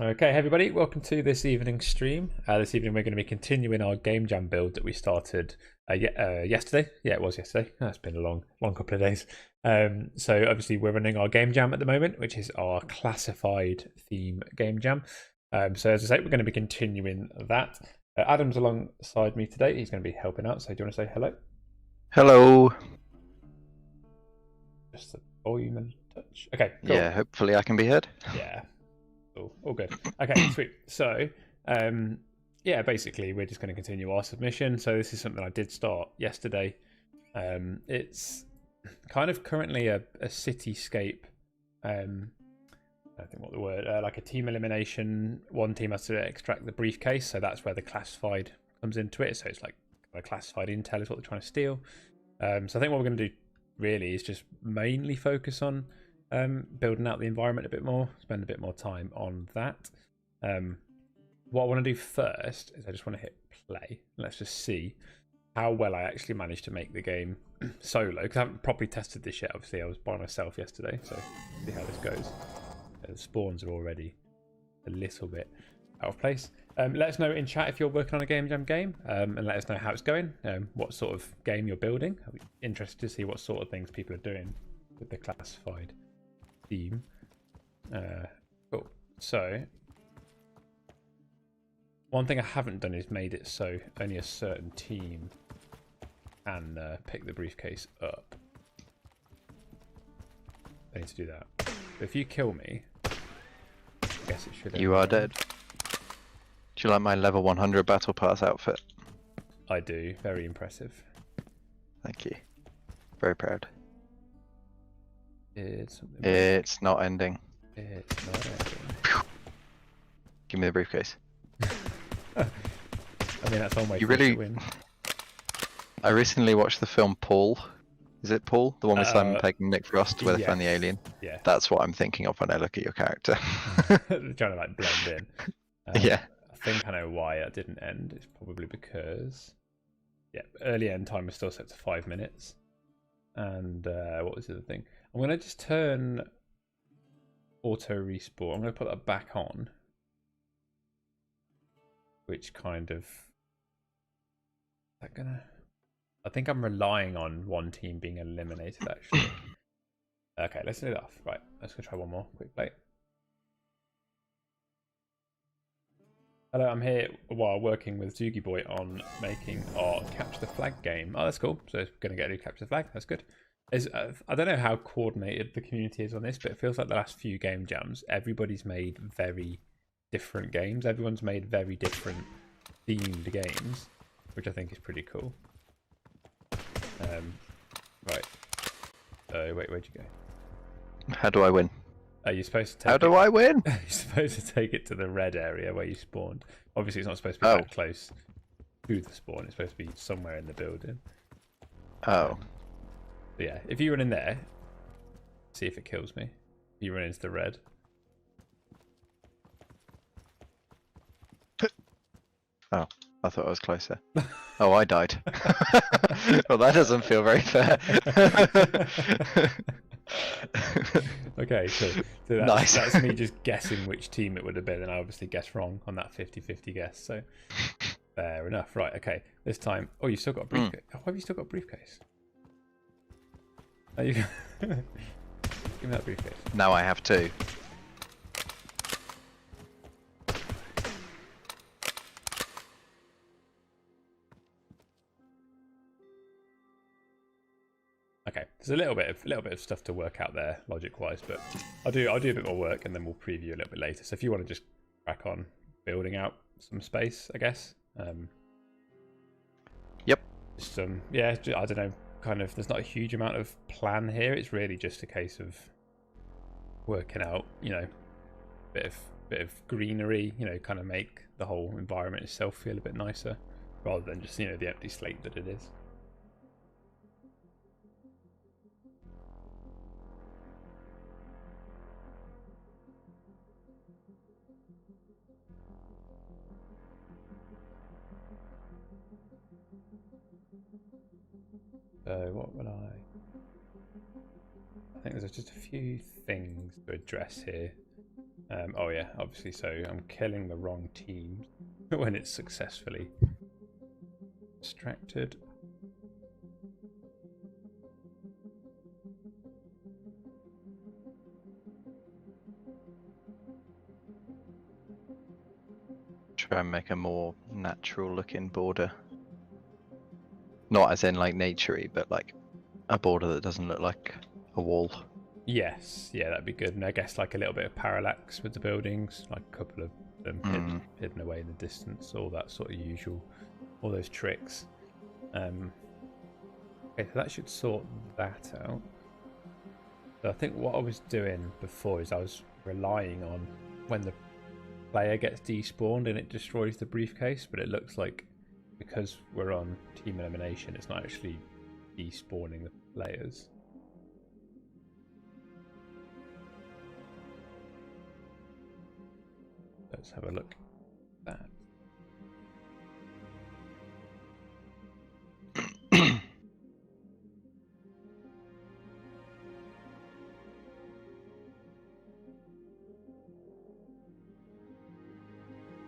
Okay, hey everybody, welcome to this evening's stream. This evening we're going to be continuing our game jam build that we started yesterday. Yeah, it was yesterday. It's been a long couple of days. So obviously we're running our game jam at the moment, which is our classified theme game jam. So as I say, we're going to be continuing that. Adam's alongside me today. He's going to be helping out. So do you want to say hello? Hello. Just the volume and touch. Okay, cool. Yeah, hopefully I can be heard. Yeah. All good. Okay, sweet. So, yeah, basically we're just going to continue our submission. So this is something I did start yesterday. It's kind of currently a cityscape. I don't think what the word, like a team elimination. One team has to extract the briefcase, so that's where the classified comes into it. So it's like a classified intel is what they're trying to steal. So I think what we're going to do really is just mainly focus on building out the environment a bit more, spend a bit more time on that. What I want to do first is I just want to hit play. Let's just see how well I actually managed to make the game solo, because I haven't properly tested this yet. Obviously I was by myself yesterday, so see how this goes. The spawns are already a little bit out of place. Let us know in chat if you're working on a game jam game, and let us know how it's going, what sort of game you're building. I'll be interested to see what sort of things people are doing with the classified theme. Cool. So one thing I haven't done is made it so only a certain team can pick the briefcase up. I need to do that. But if you kill me, I guess it should. You are dead. Do you like my level 100 battle pass outfit? I do. Very impressive. Thank you. Very proud. It's not ending. It's not ending. Give me the briefcase. I mean, that's one way You for really... to win. I recently watched the film Paul. Is it Paul? The one with Simon Pegg and Nick Frost where they find the alien? Yeah. That's what I'm thinking of when I look at your character. Trying to like blend in. Yeah. I think I know why it didn't end. It's probably because, yeah, early end time was still set to 5 minutes. And what was the other thing? I'm going to just turn auto respawn. I'm going to put that back on. Which kind of... I think I'm relying on one team being eliminated, actually. Okay, let's do it off. Right, let's go try one more. Quick play. Hello, I'm here while working with Zugi Boy on making our Capture the Flag game. Oh, that's cool. So it's going to get a new Capture the Flag. That's good. I don't know how coordinated the community is on this, but it feels like the last few game jams, everybody's made very different games. Everyone's made very different themed games, which I think is pretty cool. Right. Wait, where'd you go? How do I win? Are you supposed to take How do I win? You're supposed to take it to the red area where you spawned. Obviously, it's not supposed to be that close to the spawn. It's supposed to be somewhere in the building. Oh. But yeah, if you run in there, see if it kills me. If you run into the red. Oh, I thought I was closer. Oh, I died. Well, that doesn't feel very fair. Okay, cool. So that's me just guessing which team it would have been, and I obviously guessed wrong on that 50-50 guess, so fair enough. Right, okay. This time... Oh, you've still got a briefcase. Oh, have you still got a briefcase? Oh, you... Give me that briefcase. Now I have two. Okay, there's a little bit of stuff to work out there, logic-wise, but I'll do a bit more work and then we'll preview a little bit later. So if you want to just crack on building out some space, I guess. Yep. Just yeah, I don't know. Kind of, there's not a huge amount of plan here. It's really just a case of working out, you know, bit of greenery, you know, kind of make the whole environment itself feel a bit nicer, rather than just, you know, the empty slate that it is. So what would I think there's just a few things to address here. Oh yeah, obviously. So I'm killing the wrong team when it's successfully extracted. Try and make a more natural looking border. Not as in like naturey, but like a border that doesn't look like a wall. Yes, yeah, that'd be good. And I guess like a little bit of parallax with the buildings, like a couple of them hidden away in the distance, all that sort of usual, all those tricks. Okay, so that should sort that out. So I think what I was doing before is I was relying on when the player gets despawned and it destroys the briefcase, but it looks like because we're on team elimination, it's not actually despawning the players. Let's have a look at that.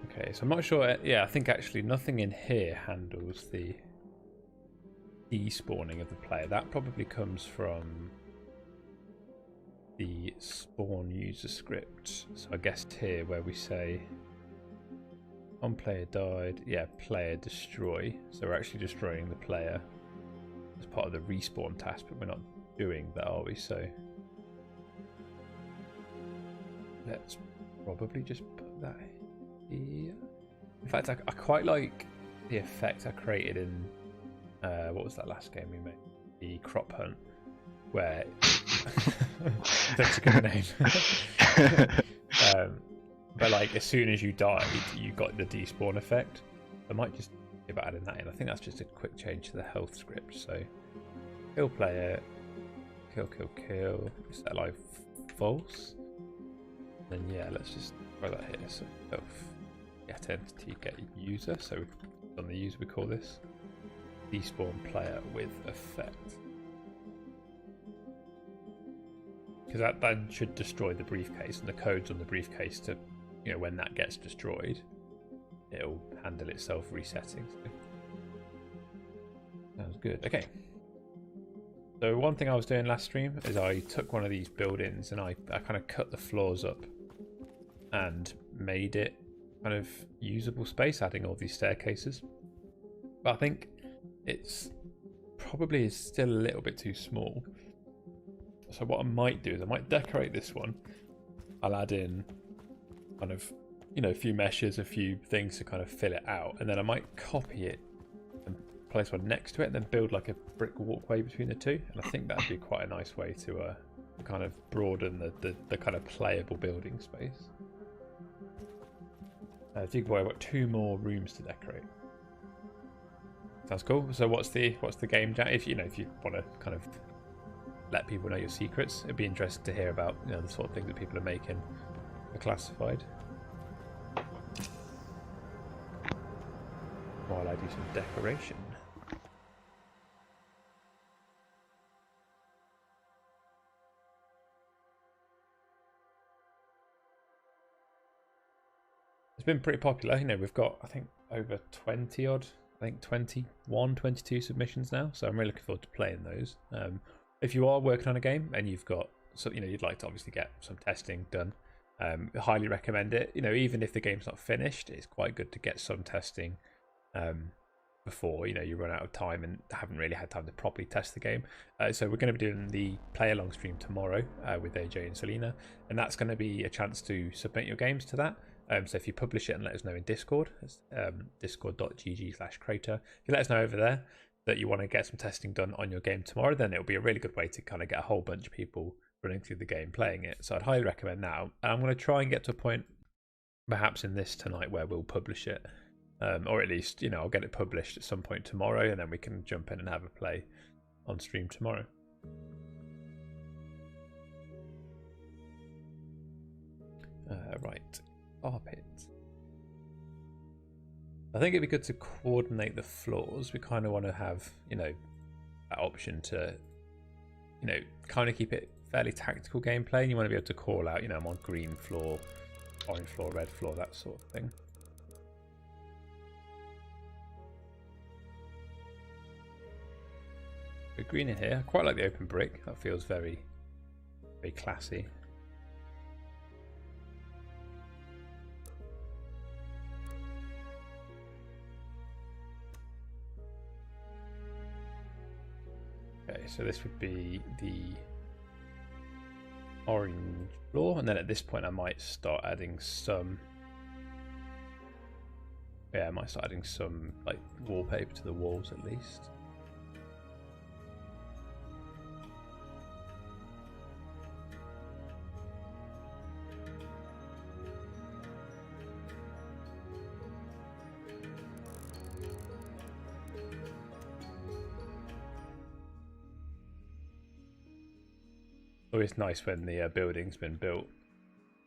Okay, so I'm not sure. Yeah, I think actually nothing in here handles the despawning of the player. That probably comes from the spawn user script. So I guess here where we say on player died, yeah, player destroy. So we're actually destroying the player as part of the respawn task, but we're not doing that, are we? So let's probably just put that here. In fact, I quite like the effect I created in what was that last game we made? The crop hunt, where that's a good name. But like as soon as you died, you got the despawn effect. I might just think about adding that in. I think that's just a quick change to the health script. So kill player, kill. Is that like false? Then yeah, let's just throw that here. So get entity, get user. So on the user we call this despawn player with effect. Because that then should destroy the briefcase, and the codes on the briefcase to, when that gets destroyed, it'll handle itself resetting. So, sounds good. Okay. So one thing I was doing last stream is I took one of these buildings and I kind of cut the floors up and made it kind of usable space, adding all these staircases. But I think it's probably still a little bit too small. So what I might do is I might decorate this one. I'll add in kind of, a few meshes, a few things to kind of fill it out. And then I might copy it and place one next to it and then build like a brick walkway between the two. And I think that'd be quite a nice way to kind of broaden the kind of playable building space. Dig boy, I've got 2 more rooms to decorate. Sounds cool. So what's the game jam? If you want to kind of let people know your secrets, it'd be interesting to hear about the sort of things that people are making are classified. While I do some decoration. It's been pretty popular. We've got I think over 20 odd. I think 21, 22 submissions now. So I'm really looking forward to playing those. If you are working on a game and you've got, you'd like to obviously get some testing done, highly recommend it. Even if the game's not finished, it's quite good to get some testing before you run out of time and haven't really had time to properly test the game. So we're going to be doing the play along stream tomorrow with AJ and Selena, and that's going to be a chance to submit your games to that. So if you publish it and let us know in Discord, it's discord.gg/Crayta. If you let us know over there that you want to get some testing done on your game tomorrow, then it'll be a really good way to kind of get a whole bunch of people running through the game playing it. So I'd highly recommend now. And I'm going to try and get to a point perhaps in this tonight where we'll publish it, or at least I'll get it published at some point tomorrow, and then we can jump in and have a play on stream tomorrow. Right, carpet. I think it'd be good to coordinate the floors. We kind of want to have, that option to, kind of keep it fairly tactical gameplay. And you want to be able to call out, I'm on green floor orange floor, red floor, that sort of thing. But green in here. I quite like the open brick. That feels very, very classy. Okay, so this would be the orange floor, and then at this point I might start adding some. Yeah, I might start adding some like wallpaper to the walls at least. Always nice when the building's been built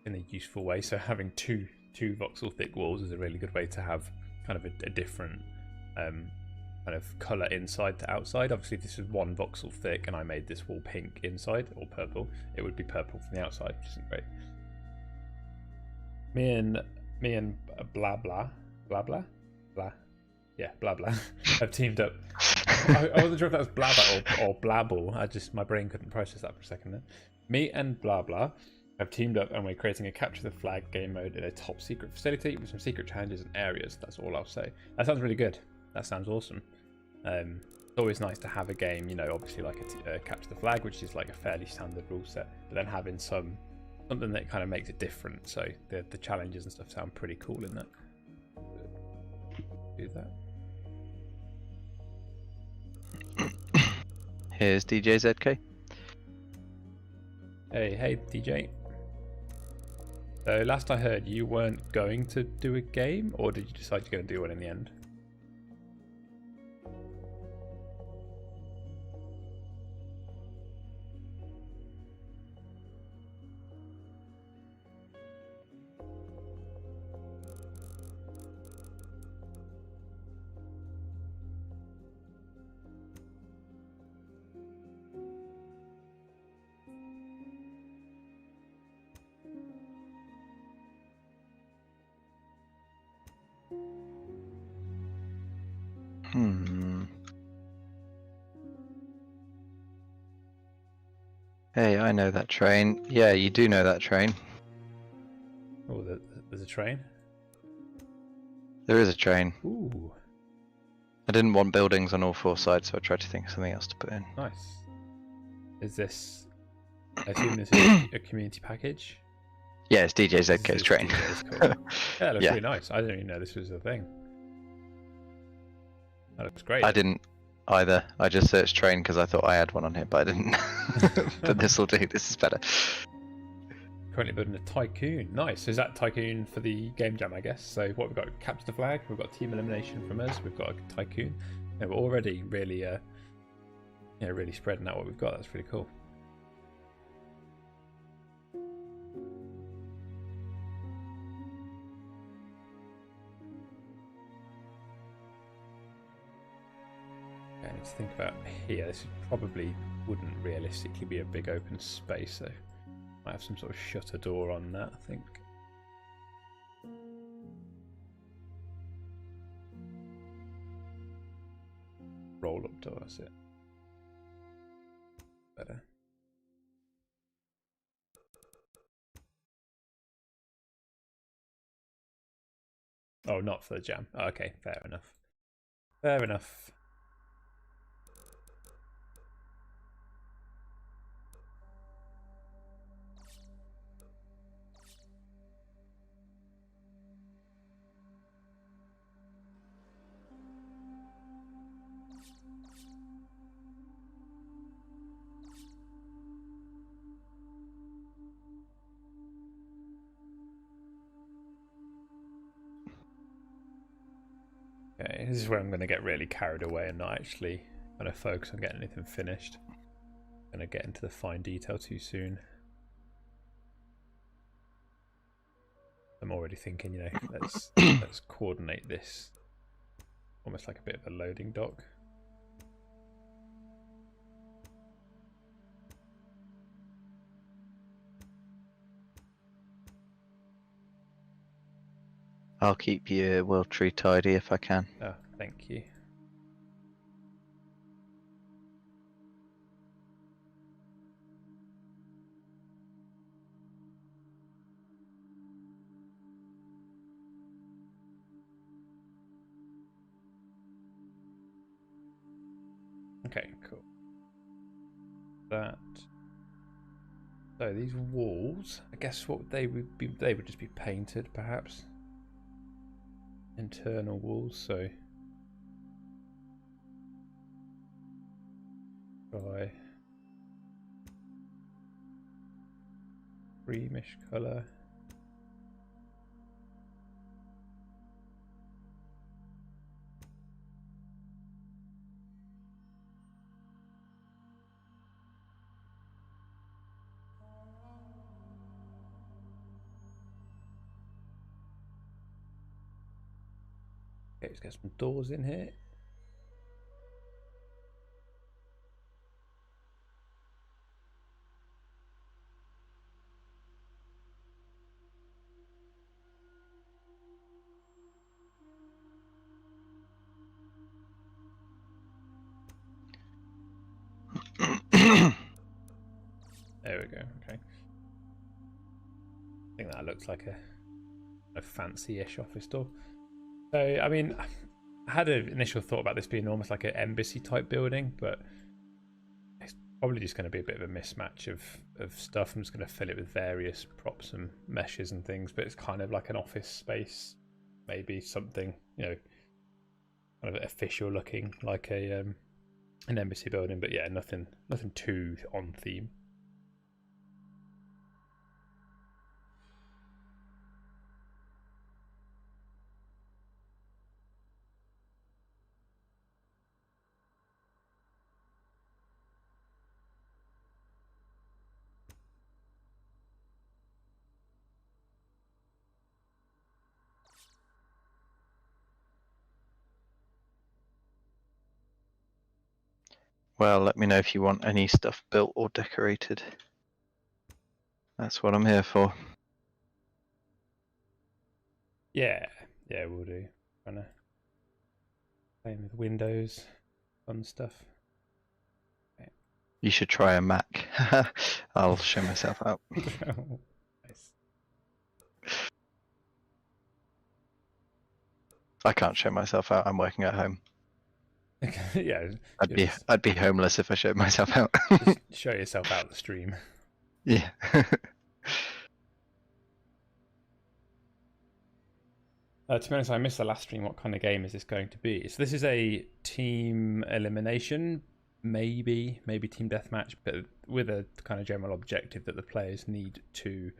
in a useful way. So having two voxel thick walls is a really good way to have kind of a different kind of color inside to outside. Obviously, if this is one voxel thick and I made this wall pink inside or purple, it would be purple from the outside, which isn't great. Me and blah blah have teamed up. I wasn't sure if that was blabber or blabble. My brain couldn't process that for a second then. Me and blah blah have teamed up and we're creating a capture the flag game mode in a top secret facility with some secret challenges and areas. That's all I'll say. That sounds really good. That sounds awesome. It's always nice to have a game, you know, obviously like a capture the flag, which is like a fairly standard rule set, but then having something that kind of makes it different. So the challenges and stuff sound pretty cool in that. Do that. Here's DJ ZK. Hey DJ. So last I heard, you weren't going to do a game, or did you decide to go and do one in the end? Hey, I know that train. Yeah, you do know that train. Oh, there's a train? There is a train. Ooh. I didn't want buildings on all four sides, so I tried to think of something else to put in. Nice. Is this... I assume this is a community package? Yeah, it's DJ ZK's train. DJ's cool. Yeah, it looks really nice. I didn't even know this was a thing. That looks great. I didn't either. I just searched train because I thought I had one on here, but I didn't. But this will do. This is better. Currently building a tycoon. Nice. So is that tycoon for the game jam, I guess? So what we've got: capture the flag. We've got team elimination from us. We've got a tycoon. And we're already really, really spreading out what we've got. That's pretty cool. I need to think about here. This probably wouldn't realistically be a big open space, so might have some sort of shutter door on that, I think. Roll up door, that's it. Better. Oh, not for the jam. Oh, okay, fair enough. Fair enough. Okay, this is where I'm going to get really carried away and not actually kind of focus on getting anything finished. I'm going to get into the fine detail too soon. I'm already thinking, you know, let's coordinate this almost like a bit of a loading dock. I'll keep your world tree tidy if I can. Oh, thank you. Okay, cool. That. So these walls, I guess what they would be, they would just be painted, perhaps. Internal walls, so try creamish colour. Okay, let's get some doors in here. There we go. Okay. I think that looks like a fancy-ish office door. So, I mean, I had an initial thought about this being almost like an embassy type building, but it's probably just going to be a bit of a mismatch of stuff. I'm just going to fill it with various props and meshes and things, but it's kind of like an office space, maybe something, you know, kind of official looking, like an embassy building. But yeah, nothing too on theme. Well, let me know if you want any stuff built or decorated. That's what I'm here for. Yeah, we'll do. Trying to play with windows, fun stuff. Okay. You should try a Mac. I'll show myself out. Nice. I can't show myself out. I'm working at home. Yeah, I'd be homeless if I showed myself out. just show yourself out the stream. Yeah. To be honest, I missed the last stream. What kind of game is this going to be? So this is a team elimination, maybe team deathmatch, but with a kind of general objective that the players need to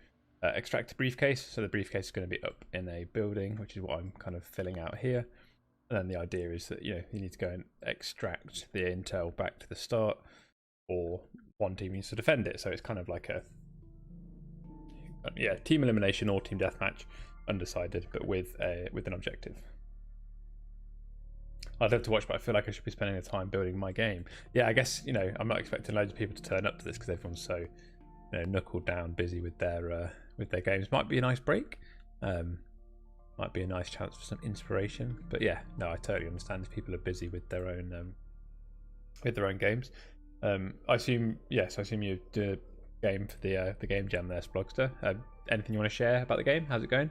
extract a briefcase. So the briefcase is going to be up in a building, which is what I'm kind of filling out here. And then the idea is that, you know, you need to go and extract the intel back to the start, or one team needs to defend it. So it's kind of like a team elimination or team deathmatch, undecided, but with an objective. I'd love to watch, but I feel like I should be spending the time building my game. Yeah, I guess, you know, I'm not expecting loads of people to turn up to this because everyone's so, you know, knuckled down, busy with their games. Might be a nice break. Might be a nice chance for some inspiration. But yeah, no, I totally understand if people are busy with their own games. I assume you do a game for the game jam there, Splogster. Anything you want to share about the game? How's it going?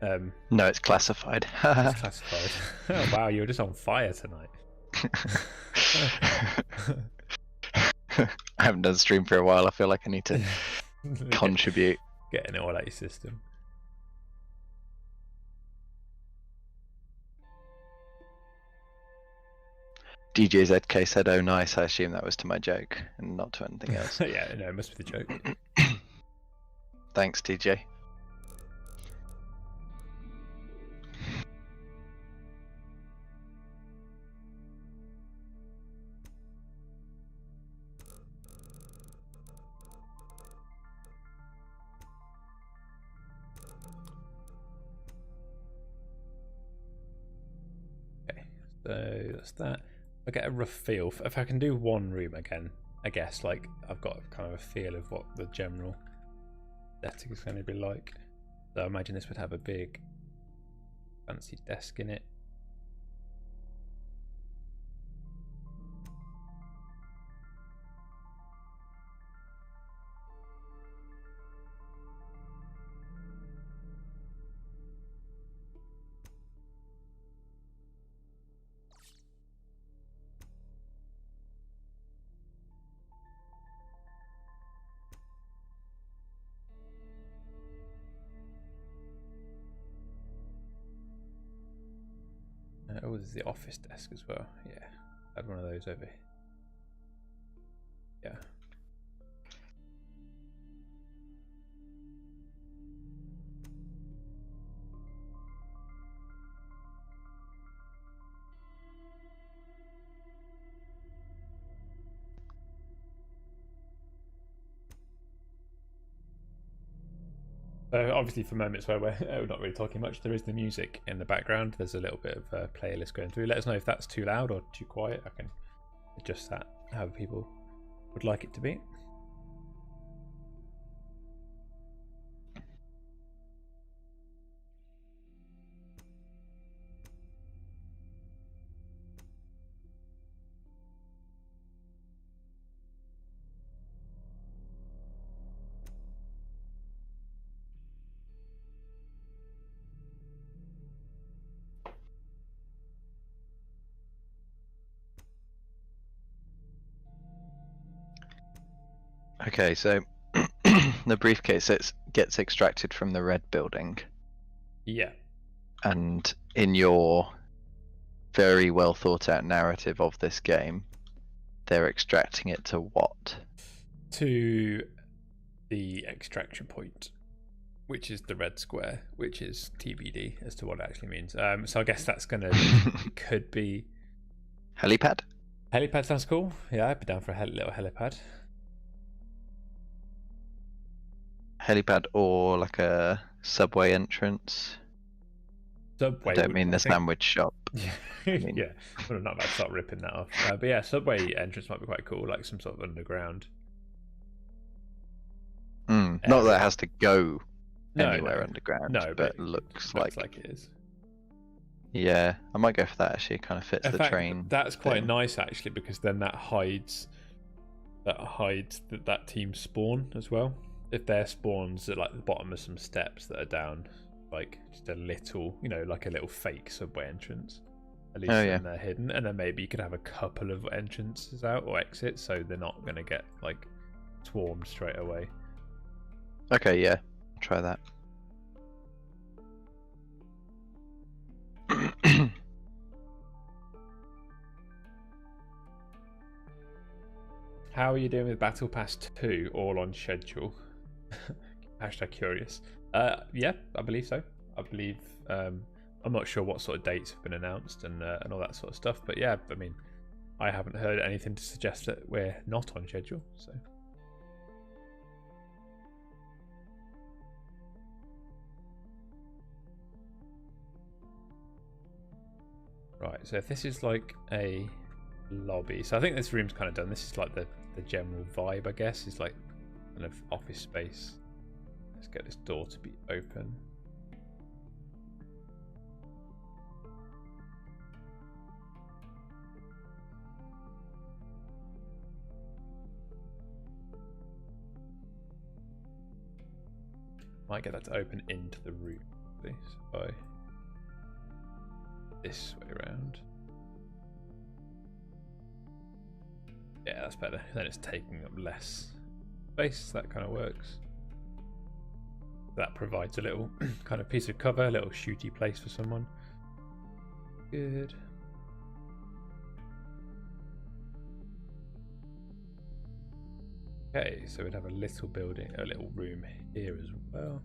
No, it's classified. It's classified. Oh, wow, you're just on fire tonight. I haven't done a stream for a while. I feel like I need to contribute. Getting it all out your system. DJ ZK said, "Oh, nice." I assume that was to my joke and not to anything else. Yeah, no, it must be the joke. Thanks, DJ. Okay, so that's that. I get a rough feel. If I can do one room again, I guess, like, I've got kind of a feel of what the general setting is going to be like. So I imagine this would have a big fancy desk in it. Oh, there's the office desk as well. Yeah, I had one of those over here. Yeah. So obviously for moments where we're not really talking much, there is the music in the background. There's a little bit of a playlist going through. Let us know if that's too loud or too quiet. I can adjust that however people would like it to be. Okay, so the briefcase gets extracted from the red building. Yeah. And in your very well thought out narrative of this game, they're extracting it to what? To the extraction point, which is the red square, which is TBD as to what it actually means. So I guess that's gonna it could be Helipad? helipad. Sounds cool. Yeah, I'd be down for a little helipad. Helipad or like a subway entrance? Subway. I don't mean the sandwich shop. Yeah, mean- yeah. Well, I'm not about to start ripping that off. But yeah, subway entrance might be quite cool, like some sort of underground. Not that it has to go anywhere no. underground, No, but it looks like like it is. Yeah, I might go for that. Actually, it kind of fits In the fact, train. that's quite thing. nice actually, because then that hides that team spawn as well. If their spawns at like the bottom of some steps that are down, like just a little, like a little fake subway entrance. At least then they're hidden, and then maybe you could have a couple of entrances out or exits, so they're not going to get like swarmed straight away. Okay, yeah, try that. How are you doing with Battle Pass 2 all on schedule? Hashtag curious. Yeah, I believe so. I believe I'm not sure what sort of dates have been announced and all that sort of stuff, but yeah, I mean, I haven't heard anything to suggest that we're not on schedule. So right, so if this is like a lobby, so I think this room's kind of done. This is like the general vibe, I guess, is like kind of office space. Let's get this door to be open. Might get that to open into the room. So by this way around. Yeah, that's better. Then it's taking up less space. That kind of works. That provides a little kind of piece of cover, a little shooty place for someone. Good. Okay, so we'd have a little building, a little room here as well.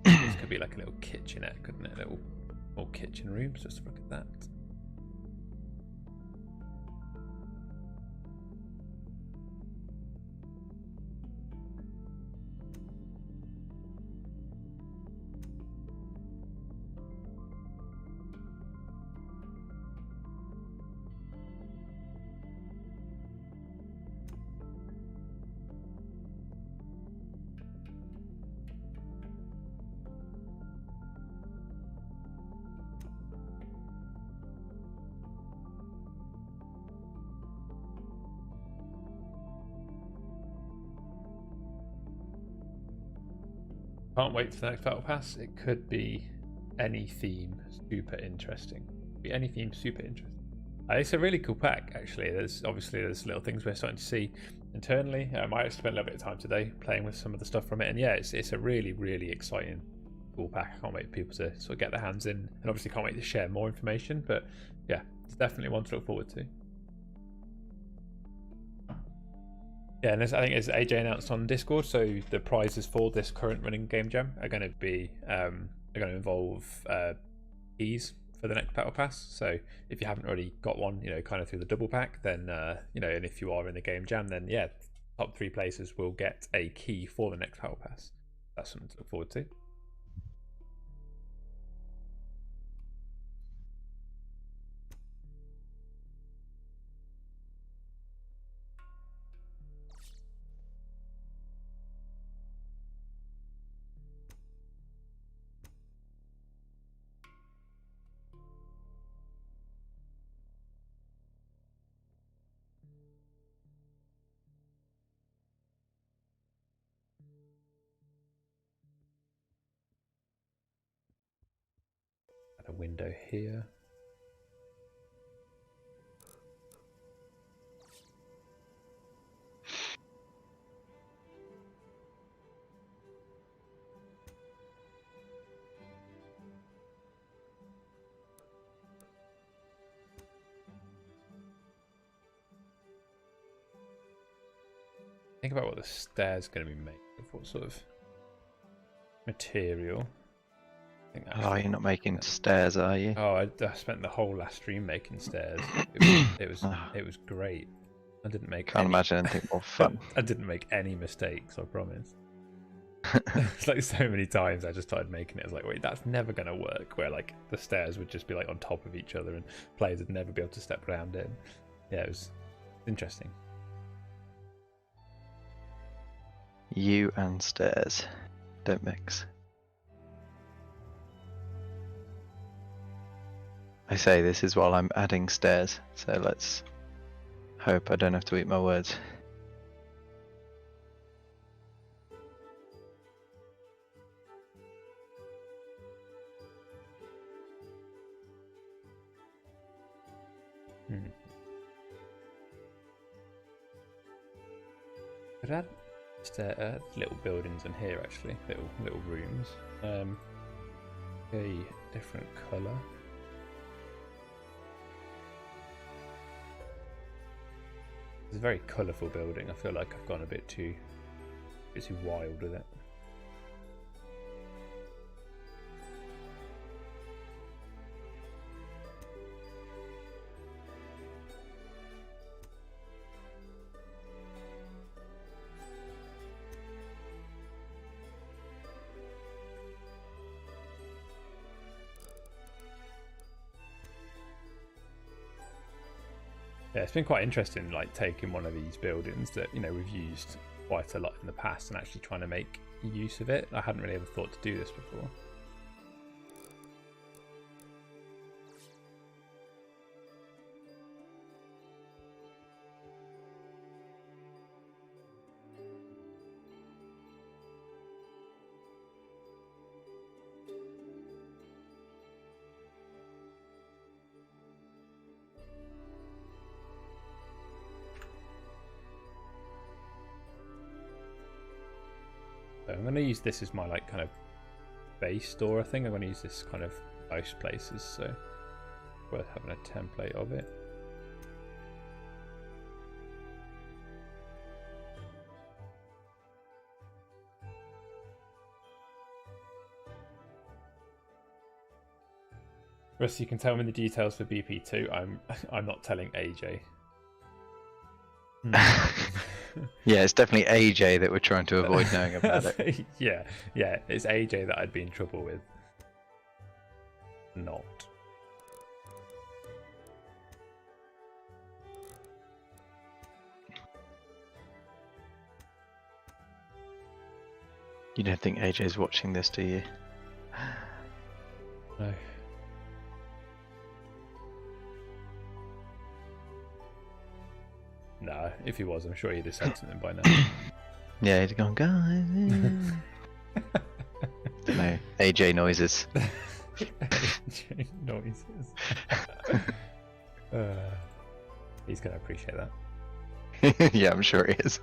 This could be like a little kitchenette, couldn't it? A little more kitchen rooms. Just look at that. Can't wait for the next battle pass. It could be any theme super interesting. It's a really cool pack, actually. There's little things we're starting to see internally. I might have spent a little bit of time today playing with some of the stuff from it, and yeah, it's a really, really exciting, cool pack. I can't wait for people to sort of get their hands in, and obviously can't wait to share more information. But yeah, it's definitely one to look forward to. Yeah, and I think as AJ announced on Discord, so the prizes for this current running game jam are going to be involve keys for the next battle pass. So if you haven't already got one, kind of through the double pack, then and if you are in the game jam, then yeah, top 3 places will get a key for the next battle pass. That's something to look forward to. Add a window here. Think about what the stairs are going to be made of. What sort of material? Oh, you're not making stairs, are you? Oh, I spent the whole last stream making stairs. It was great. I didn't make. Can't imagine anything more fun. I didn't make any mistakes. I promise. It's like so many times I just started making it. I was like, wait, that's never gonna work. Where like the stairs would just be like on top of each other, and players would never be able to step around it. Yeah, it was interesting. You and stairs don't mix. I say this is while I'm adding stairs, so let's hope I don't have to eat my words. Could add little buildings in here actually, little rooms. A different colour. It's a very colourful building. I feel like I've gone a bit too wild with it. Yeah, it's been quite interesting, like taking one of these buildings that we've used quite a lot in the past and actually trying to make use of it. I hadn't really ever thought to do this before. So I'm going to use this as my like kind of base store. I think I'm going to use this kind of most places, so worth having a template of it. Russ, you can tell me the details for BP2. I'm not telling AJ. Yeah, it's definitely AJ that we're trying to avoid knowing about it. yeah, it's AJ that I'd be in trouble with. Not. You don't think AJ's watching this, do you? No. No, if he was, I'm sure he'd have said something by now. Yeah, he'd have gone, guys. AJ noises. AJ noises. He's gonna appreciate that. Yeah, I'm sure he is.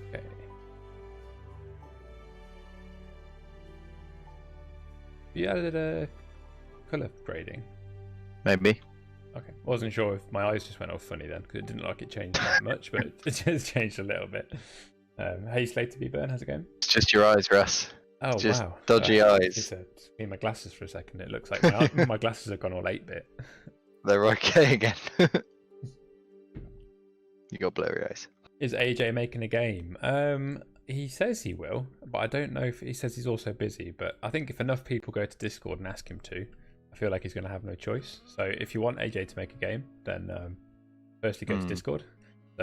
Okay. You added a colour grading. Maybe. Okay, wasn't sure if my eyes just went off funny then, because it didn't look like it changed that much, but it just changed a little bit. Hey, Slate to be burn, how's it going? It's just your eyes, Russ. Oh, It's just wow. dodgy eyes. Just me my glasses for a second. It looks like my glasses have gone all 8-bit. They're okay again. You got blurry eyes. Is AJ making a game? He says he will, but I don't know if he says he's also busy. But I think if enough people go to Discord and ask him to, I feel like he's going to have no choice. So if you want AJ to make a game, then firstly go to Discord,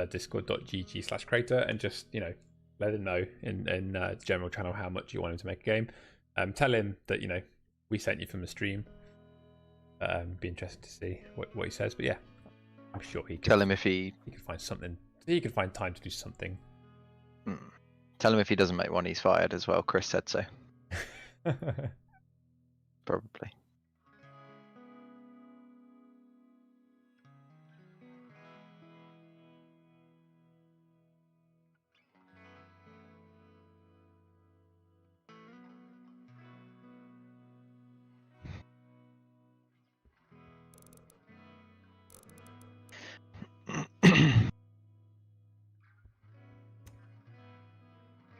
discord.gg/Crayta, and just, you know, let him know in the general channel how much you want him to make a game. Tell him that, you know, we sent you from the stream. Be interested to see what he says. But yeah, I'm sure he could, Tell him if he could find something. He could find time to do something. Tell him if he doesn't make one, he's fired as well. Chris said so. Probably.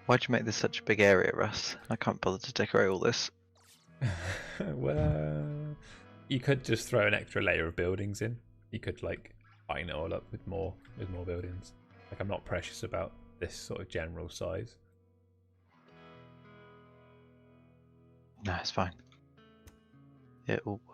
Why'd you make this such a big area, Russ? I can't bother to decorate all this. Well, you could just throw an extra layer of buildings in. You could like line it all up with more buildings. Like, I'm not precious about this sort of general size. No, it's fine. It will work.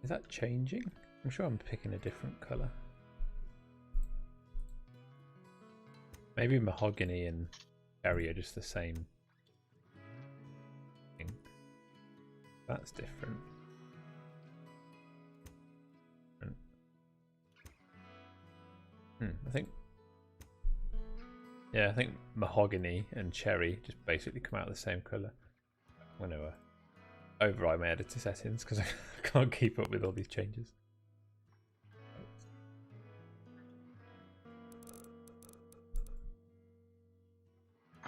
Is that changing? I'm sure I'm picking a different colour. Maybe mahogany and cherry are just the same thing. That's different. I think. Yeah, I think mahogany and cherry just basically come out the same colour. I'm going to override my editor settings because I can't keep up with all these changes.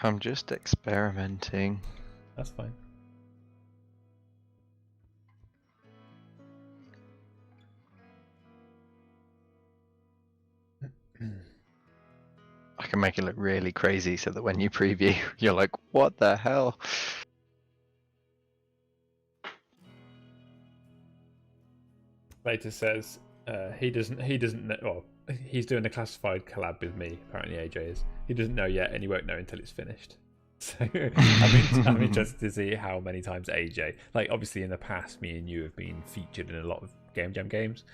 I'm just experimenting. That's fine. I can make it look really crazy so that when you preview, you're like, what the hell? Later says he doesn't know. Well, he's doing a classified collab with me. Apparently, AJ is. He doesn't know yet, and he won't know until it's finished. So I'm interested to see how many times AJ, like, obviously in the past, me and you have been featured in a lot of Game Jam games.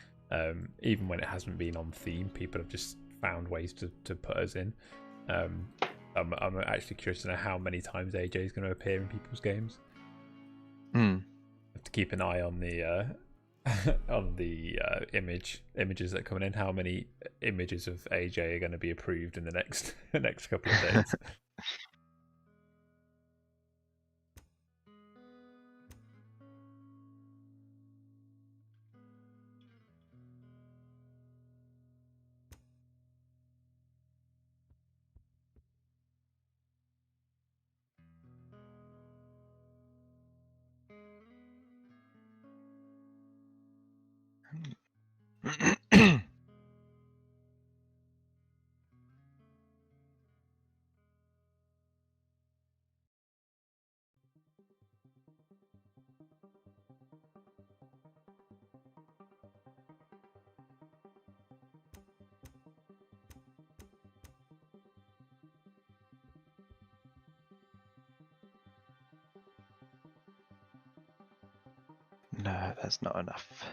Even when it hasn't been on theme, people have just found ways to put us in. I'm actually curious to know how many times AJ is going to appear in people's games. Have to keep an eye on the images that are coming in. How many images of AJ are going to be approved in the next couple of days? No, that's not enough.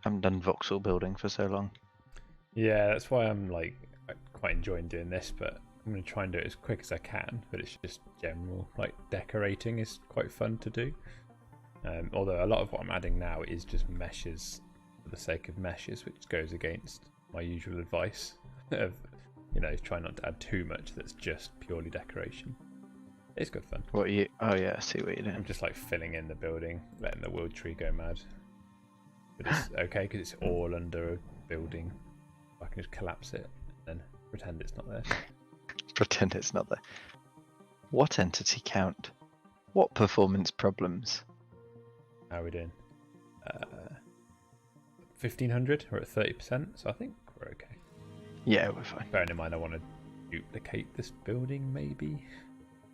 I haven't done voxel building for so long. Yeah, that's why I'm like quite enjoying doing this, but I'm going to try and do it as quick as I can. But it's just general, like decorating is quite fun to do. Although a lot of what I'm adding now is just meshes for the sake of meshes, which goes against my usual advice of, you know, try not to add too much that's just purely decoration. It's good fun. What are you? Oh yeah, I see what you're doing. I'm just like filling in the building, letting the wood tree go mad. But it's okay because it's all under a building. I can just collapse it and then pretend it's not there. Pretend it's not there. What entity count? What performance problems? How are we doing? 1500. We're at 30%, so I think we're okay. Yeah, we're fine. Bearing in mind, I want to duplicate this building, maybe.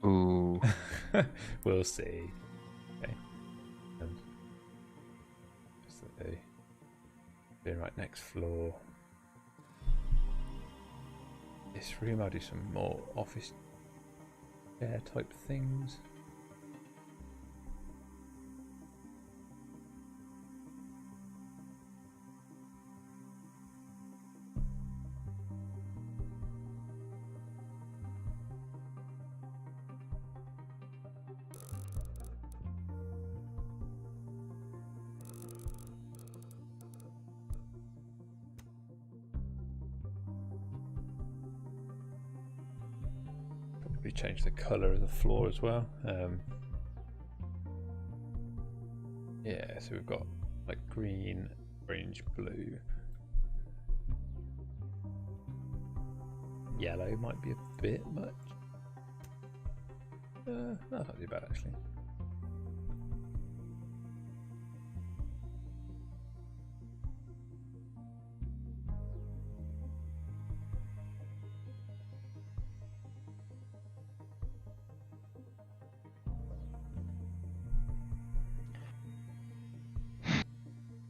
Ooh. We'll see. Okay. So, being right next floor. This room, I'll do some more office chair type things. Probably change the colour of the floor as well. Yeah, so we've got like green, orange, blue. Yellow might be a bit much. That's not too bad actually.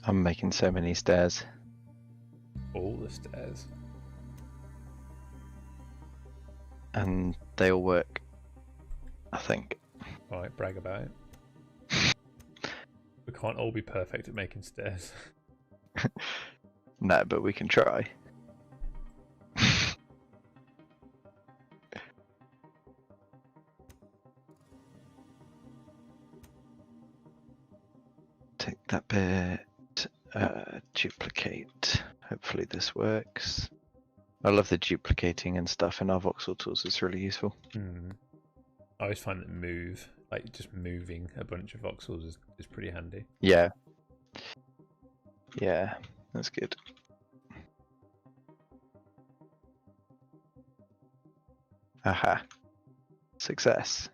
I'm making so many stairs. All the stairs. And they all work, I think. Alright, brag about it. We can't all be perfect at making stairs. No, but we can try. Take that bit, duplicate. Hopefully this works. I love the duplicating and stuff in our voxel tools. It's really useful. I always find that like just moving a bunch of voxels is pretty handy. Yeah. Yeah, that's good. Aha. Success.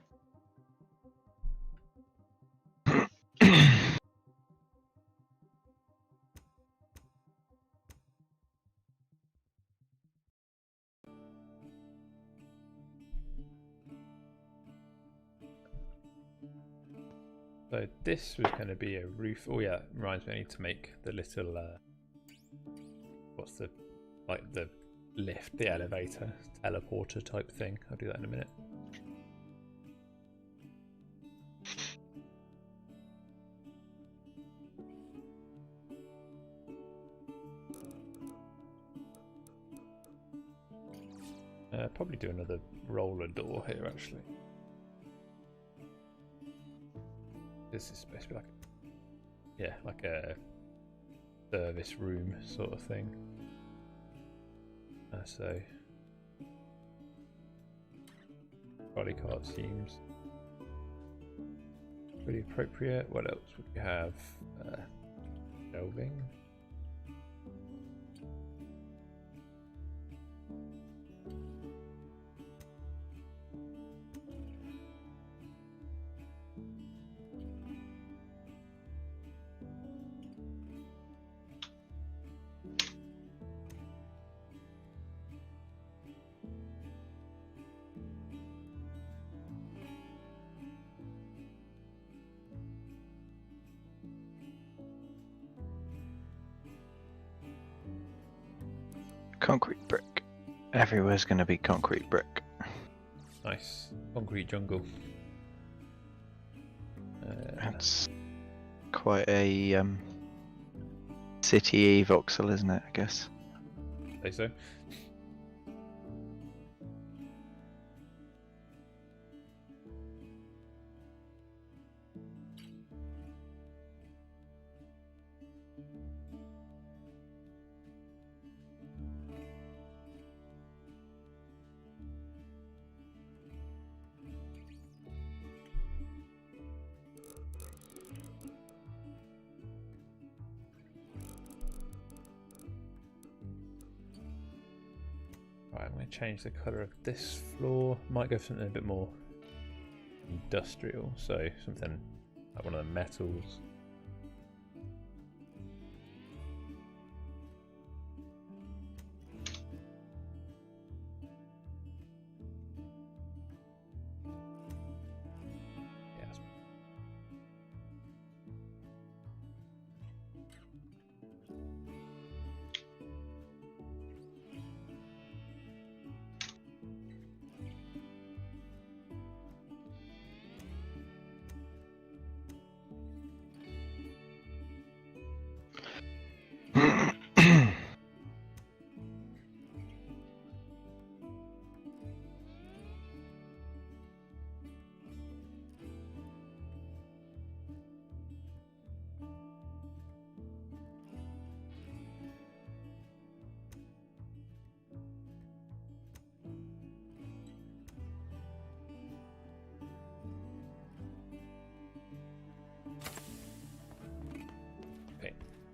So this was going to be a roof. Oh yeah, reminds me I need to make the little what's the lift, the elevator, teleporter type thing. I'll do that in a minute. Probably do another roller door here actually. This is supposed to be like a service room sort of thing. So trolley cart seems pretty appropriate. What else would we have? Shelving. Concrete brick. Everywhere's going to be concrete brick. Nice. Concrete jungle. It's quite a city voxel, isn't it? I guess. Say so. Right, I'm going to change the colour of this floor. Might go for something a bit more industrial, so something like one of the metals. Yes.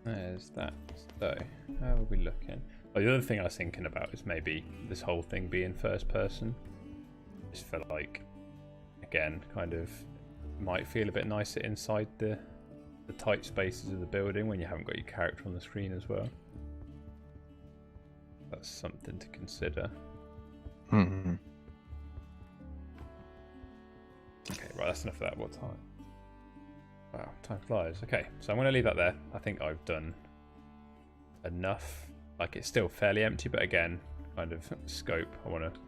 There's that. So, how are we looking? Oh, the other thing I was thinking about is maybe this whole thing being first person. Just feel like, again, kind of might feel a bit nicer inside the tight spaces of the building when you haven't got your character on the screen as well. That's something to consider. Mm-hmm. Okay, right, that's enough of that. What time? Wow, time flies. Okay, so I'm going to leave that there. I think I've done enough. Like, it's still fairly empty, but again, kind of scope. I want to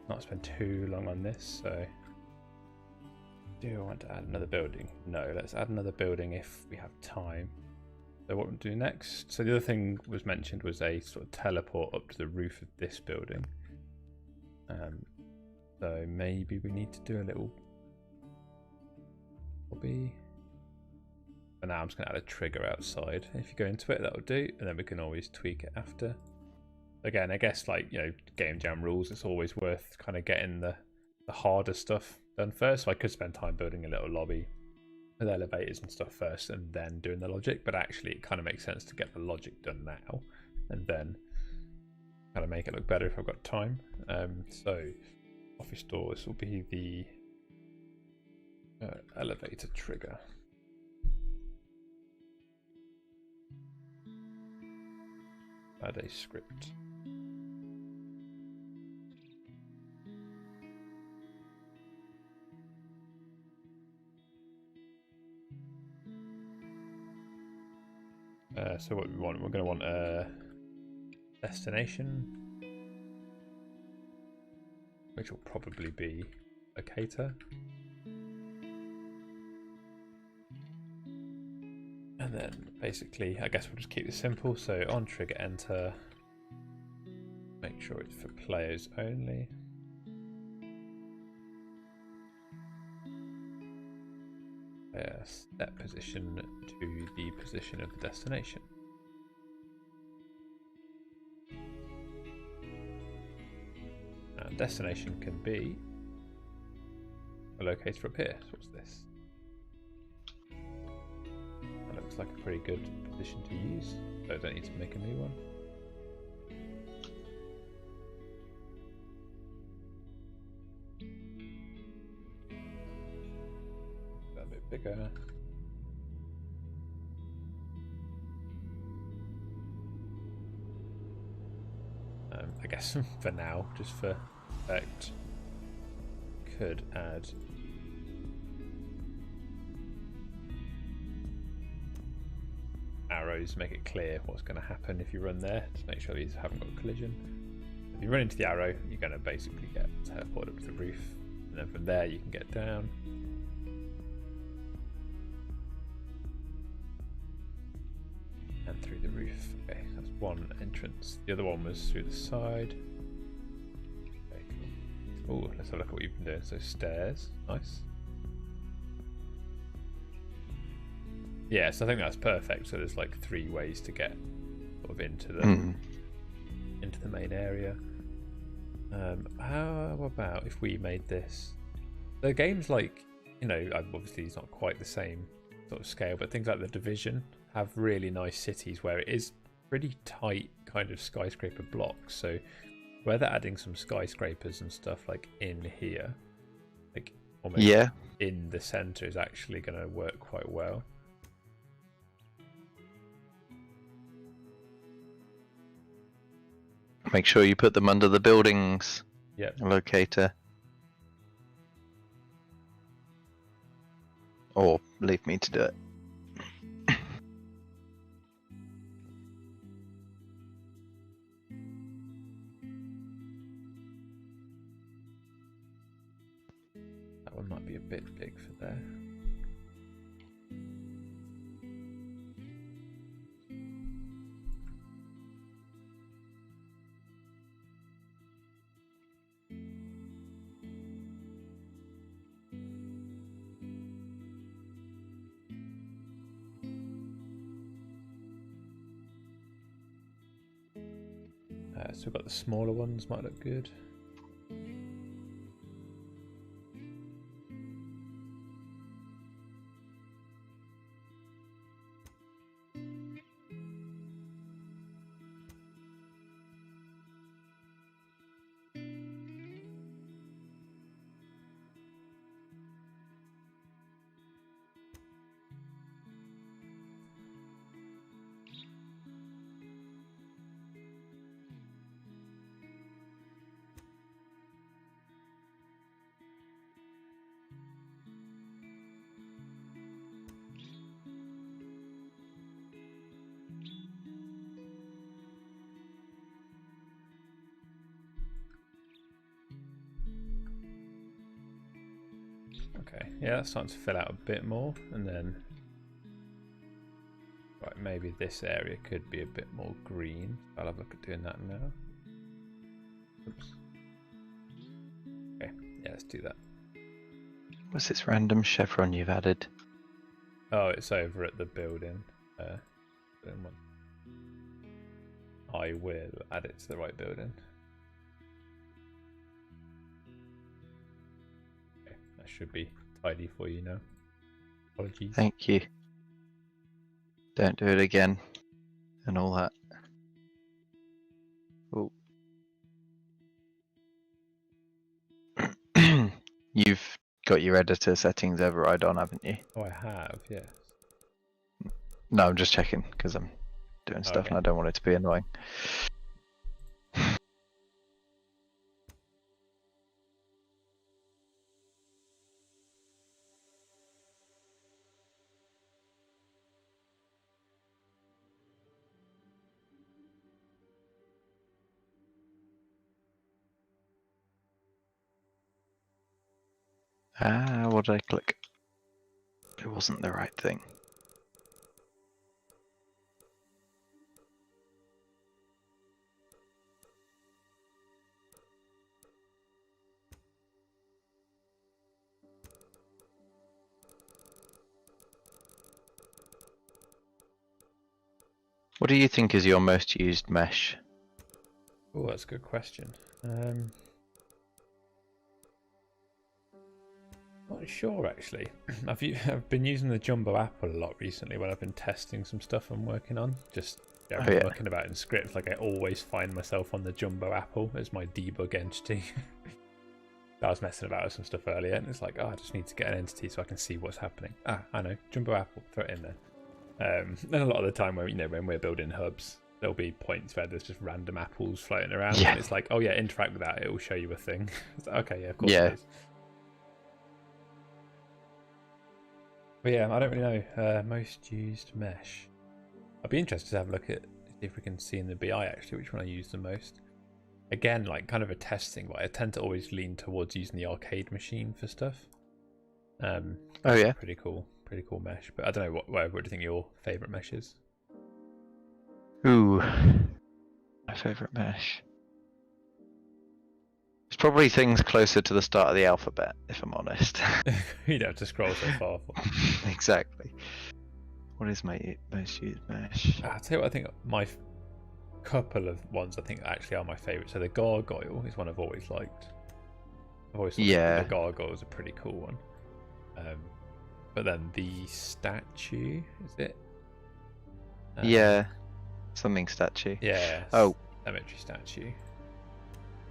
not spend too long on this, so... Do I want to add another building? No, let's add another building if we have time. So what we'll do next... So the other thing was mentioned was a sort of teleport up to the roof of this building. So maybe we need to do a little... Lobby... For now, I'm just going to add a trigger outside. If you go into it, that'll do, and then we can always tweak it after. Again, I guess, like, you know, game jam rules, it's always worth kind of getting the harder stuff done first. So I could spend time building a little lobby with elevators and stuff first, and then doing the logic. But actually, it kind of makes sense to get the logic done now, and then kind of make it look better if I've got time. So, office door. This will be the elevator trigger. Add a script. So what we want, we're going to want a destination, which will probably be a cater. And then basically, I guess we'll just keep this simple. So on trigger enter, make sure it's for players only. Set position to the position of the destination. And destination can be a locator up here. So what's this? That looks like a pretty good position to use, so I don't need to make a new one. A bit bigger. I guess for now, just for effect, could add arrows, make it clear what's going to happen if you run there. Just make sure these haven't got a collision. If you run into the arrow, you're going to basically get teleported up to the roof, and then from there you can get down. roof. Okay, that's one entrance. The other one was through the side. Okay, cool. Oh, let's have a look at what you've been doing. So stairs, nice. Yeah, so I think that's perfect. So there's like 3 ways to get sort of into the main area. How about if we made this? The game's like, you know, obviously it's not quite the same sort of scale, but things like The Division have really nice cities where it is pretty tight kind of skyscraper blocks. So whether adding some skyscrapers and stuff like in here, like almost in the center, is actually going to work quite well. Make sure you put them under the buildings. Yep. Locator. Or leave me to do it. That one might be a bit big for there. So we've got the smaller ones, might look good. Okay, yeah, that's starting to fill out a bit more, and then right, maybe this area could be a bit more green. I'll have a look at doing that now. Oops. Okay, yeah, let's do that. What's this random chevron you've added? Oh, it's over at the building. I will add it to the right building. Okay, that should be tidy for you now. Apologies. Thank you. Don't do it again. And all that. Oh. You've got your editor settings override on, haven't you? Oh, I have, yes. No, I'm just checking because I'm doing stuff and I don't want it to be annoying. What did I click? It wasn't the right thing. What do you think is your most used mesh? Oh, that's a good question. Not sure actually. I've been using the Jumbo Apple a lot recently when I've been testing some stuff I'm working on. Just looking about in scripts, like I always find myself on the Jumbo Apple as my debug entity. I was messing about with some stuff earlier, and it's like, oh, I just need to get an entity so I can see what's happening. Ah, I know, Jumbo Apple, throw it in there. And a lot of the time, when we're building hubs, there'll be points where there's just random apples floating around, and it's like, oh yeah, interact with that, it will show you a thing. It's like, okay, yeah, of course it is. But yeah, I don't really know. Most used mesh. I'd be interested to have a look at, see if we can see in the BI actually which one I use the most. Again, like kind of a testing, but I tend to always lean towards using the arcade machine for stuff. Oh yeah, pretty cool mesh. But I don't know, what do you think your favourite mesh is? Ooh, my favourite mesh. It's probably things closer to the start of the alphabet, if I'm honest. You don't have to scroll so far. Exactly. What is my most used mesh? I'll tell you what, I think my couple of ones I think actually are my favourite. So the gargoyle is one I've always liked. I've always thought Yeah. the gargoyle is a pretty cool one. But then the statue, is it? Yeah. Something statue. Yeah. Oh. Cemetery statue.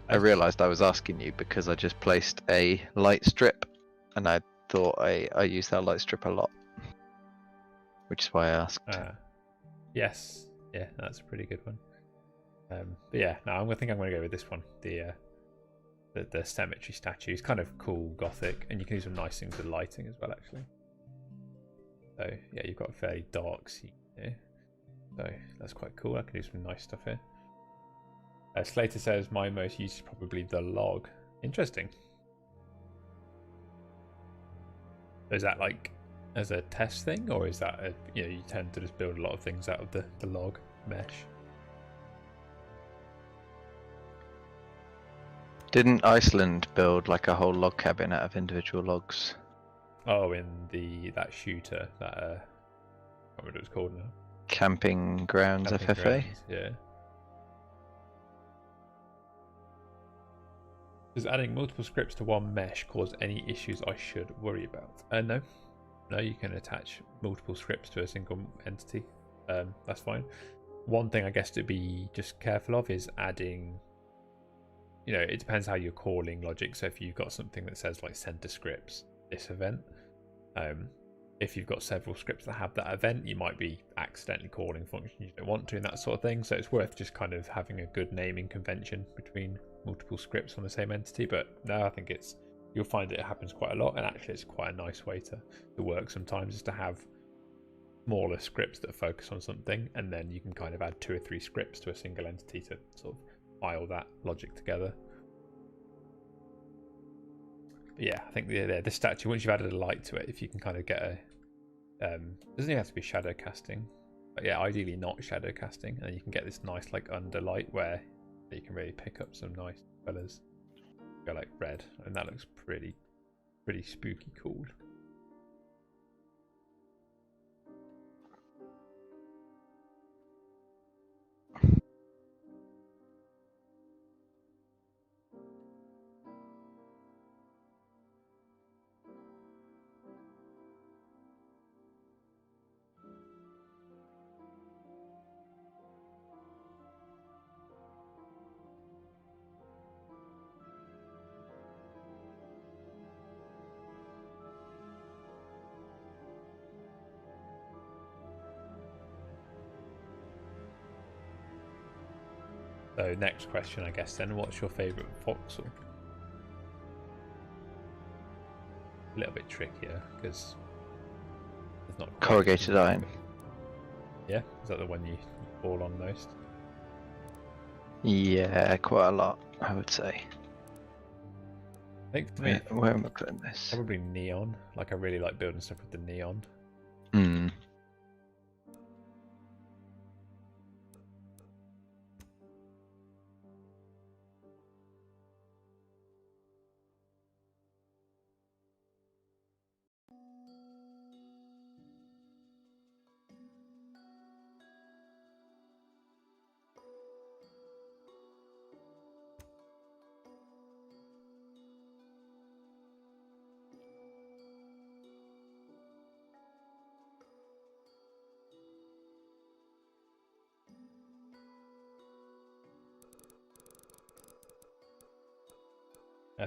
I realised I was asking you because I just placed a light strip, and I thought I use that light strip a lot, which is why I asked. Yes, yeah, that's a pretty good one. But yeah, no, I think I'm going to go with this one. The cemetery statue is kind of cool, gothic, and you can do some nice things with lighting as well, actually. So yeah, you've got a fairly dark scene here, so that's quite cool. I can do some nice stuff here. Slater says my most used is probably the log. Interesting. Is that like as a test thing, or is that you tend to just build a lot of things out of the log mesh? Didn't Iceland build like a whole log cabin out of individual logs? Oh, in that shooter, that I can't remember what it's called now. Camping Grounds Camping FFA? Grounds, yeah. Does adding multiple scripts to one mesh cause any issues I should worry about? No. No, you can attach multiple scripts to a single entity. That's fine. One thing I guess to be just careful of is adding, it depends how you're calling logic. So if you've got something that says like center scripts, this event, if you've got several scripts that have that event, you might be accidentally calling functions you don't want to and that sort of thing. So it's worth just kind of having a good naming convention between multiple scripts on the same entity. But no, I think you'll find that it happens quite a lot, and actually it's quite a nice way to work sometimes, is to have smaller scripts that focus on something, and then you can kind of add 2 or 3 scripts to a single entity to sort of file that logic together. But yeah, I think the statue, once you've added a light to it, if you can kind of get a doesn't even have to be shadow casting, but yeah, ideally not shadow casting, and you can get this nice like underlight where you can really pick up some nice colours. Go like red, and that looks pretty spooky cool. So next question, I guess then, what's your favourite voxel? A little bit trickier because there's not corrugated iron. Yeah, is that the one you fall on most? Yeah, quite a lot, I would say. I think for me, where am I putting this? Probably neon. Like I really like building stuff with the neon.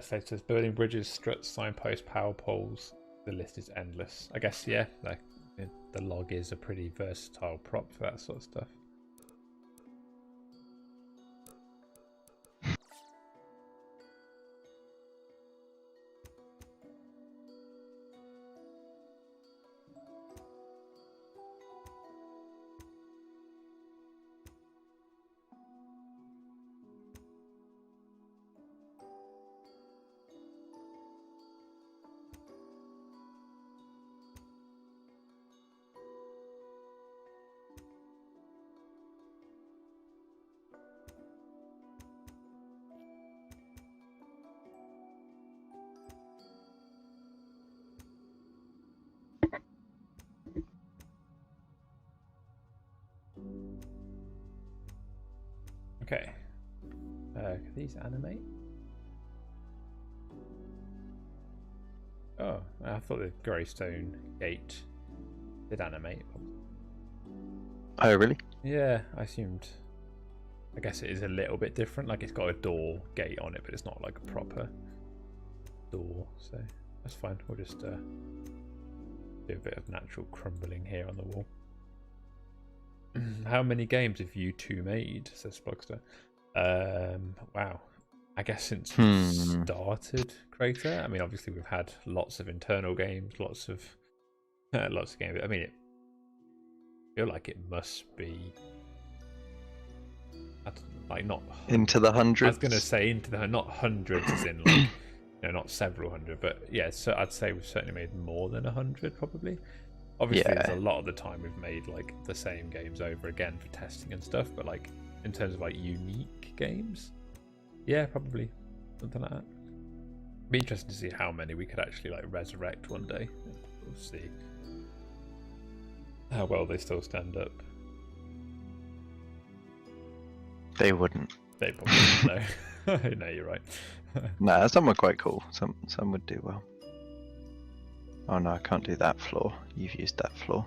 So it says building bridges, struts, signposts, power poles. The list is endless. I guess, yeah, like the log is a pretty versatile prop for that sort of stuff. Okay. Can these animate? Oh, I thought the Greystone gate did animate. Oh, really? Yeah, I assumed. I guess it is a little bit different. Like it's got a door gate on it, but it's not like a proper door. So that's fine. We'll just do a bit of natural crumbling here on the wall. How many games have you two made? Says Blogster. Wow. I guess since we started Crayta, I mean, obviously we've had lots of internal games, lots of games. I mean, I feel like it must be like not into the hundreds. I was going to say into the not hundreds, as in like not several hundred, but yeah. So I'd say we've certainly made more than 100, probably. Obviously, there's a lot of the time we've made like the same games over again for testing and stuff, but like in terms of like unique games, yeah, probably something like that. Be interesting to see how many we could actually like resurrect one day. We'll see how well they still stand up. They wouldn't. They probably wouldn't. No. No, you're right. Nah, some were quite cool. Some would do well. Oh no, I can't do that floor. You've used that floor.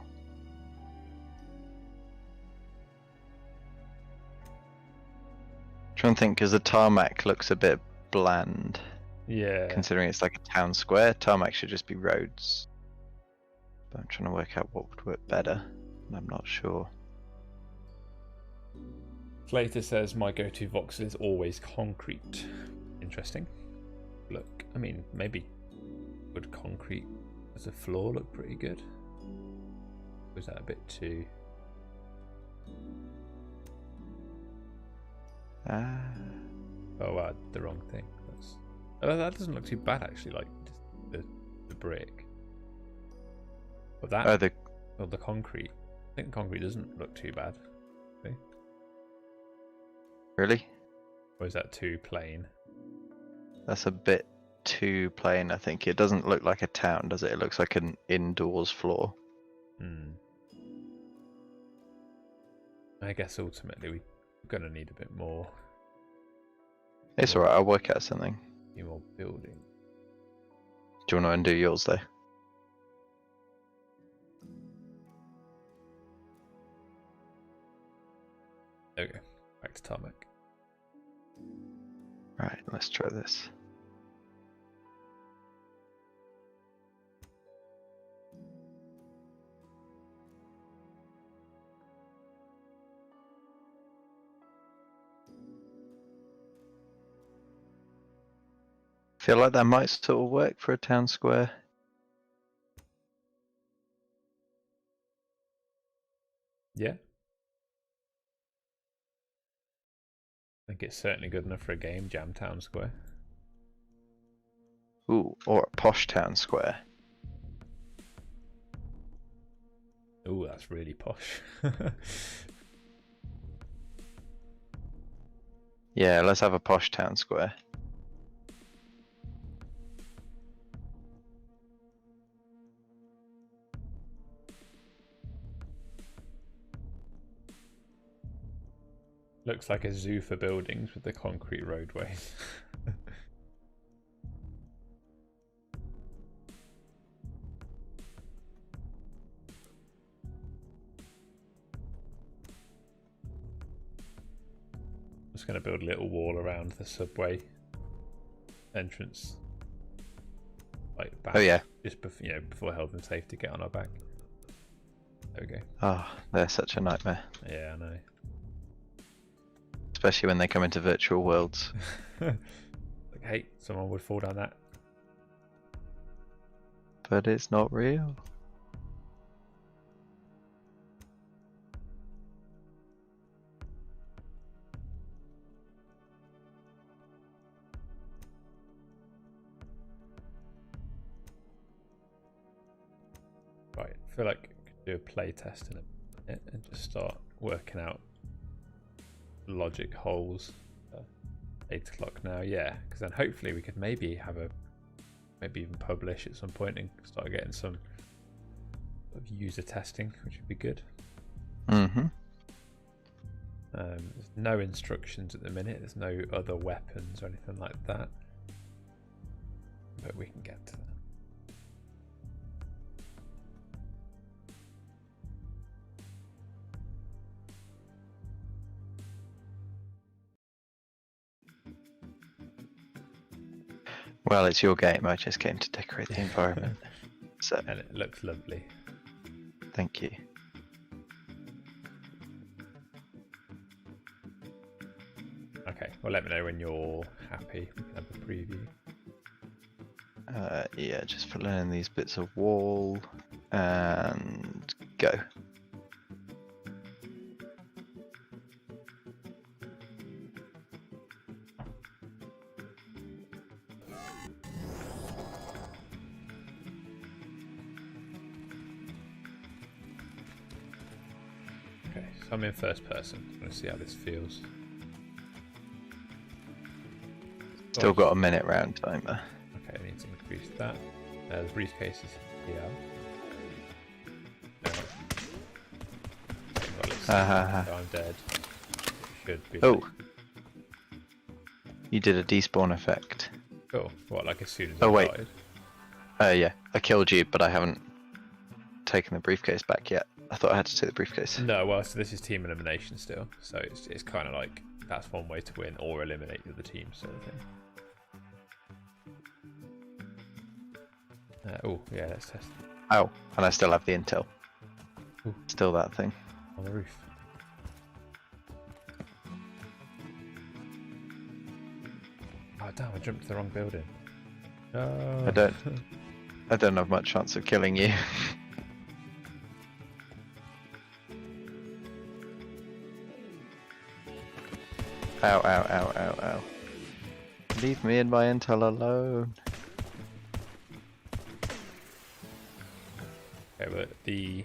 Trying to think, because the tarmac looks a bit bland. Yeah. Considering it's like a town square, tarmac should just be roads. But I'm trying to work out what would work better, and I'm not sure. Crayta says my go-to voxel is always concrete. Interesting. Look, I mean, maybe would concrete as a floor look pretty good? Was that a bit too? Oh wow, the wrong thing. That doesn't look too bad actually. Like the brick. But that. The concrete. I think the concrete doesn't look too bad. Okay. Really? Or is that too plain? That's a bit too plain, I think. It doesn't look like a town, does it? It looks like an indoors floor. I guess ultimately we're going to need a bit more. It's alright, I'll work out something. Need more building. Do you want to undo yours though? Okay, back to tarmac. Right, let's try this. Feel like that might sort of work for a town square. Yeah. I think it's certainly good enough for a game jam town square. Ooh, or a posh town square. Ooh, that's really posh. Yeah, let's have a posh town square. Looks like a zoo for buildings with the concrete roadways. Just going to build a little wall around the subway entrance, like back. Oh yeah. Just before health and safety get on our back. There we go. Oh, they're such a nightmare. Yeah, I know. Especially when they come into virtual worlds. Like, hey, someone would fall down that. But it's not real. Right, I feel like I could do a play test in a minute and just start working out logic holes. 8 o'clock now, yeah, because then hopefully we could maybe even publish at some point and start getting some sort of user testing, which would be good. There's no instructions at the minute. There's no other weapons or anything like that. But we can get to that. Well, it's your game. I just came to decorate the environment. So, And it looks lovely. thank you. Okay, well let me know when you're happy. We can have a preview. Yeah, just filling in these bits of wall and go. Okay, so I'm in first person. I'm going to see how this feels. Still got a minute round timer. Okay, I need to increase that. The briefcase is here. I'm dead. Should be. Oh, you did a despawn effect. Cool. What, like as soon as Oh, I wait. started? Yeah, I killed you, but I haven't taken the briefcase back yet. I thought I had to take the briefcase. No, well, so this is team elimination still. So it's kind of like that's one way to win or eliminate the other team sort of thing. Oh, yeah, let's test Oh, and I still have the intel. Ooh. Still that thing. on the roof. Oh, damn, I jumped to the wrong building. No. I don't have much chance of killing you. Ow, ow, ow, ow, ow. Leave me and my intel alone. Okay, but the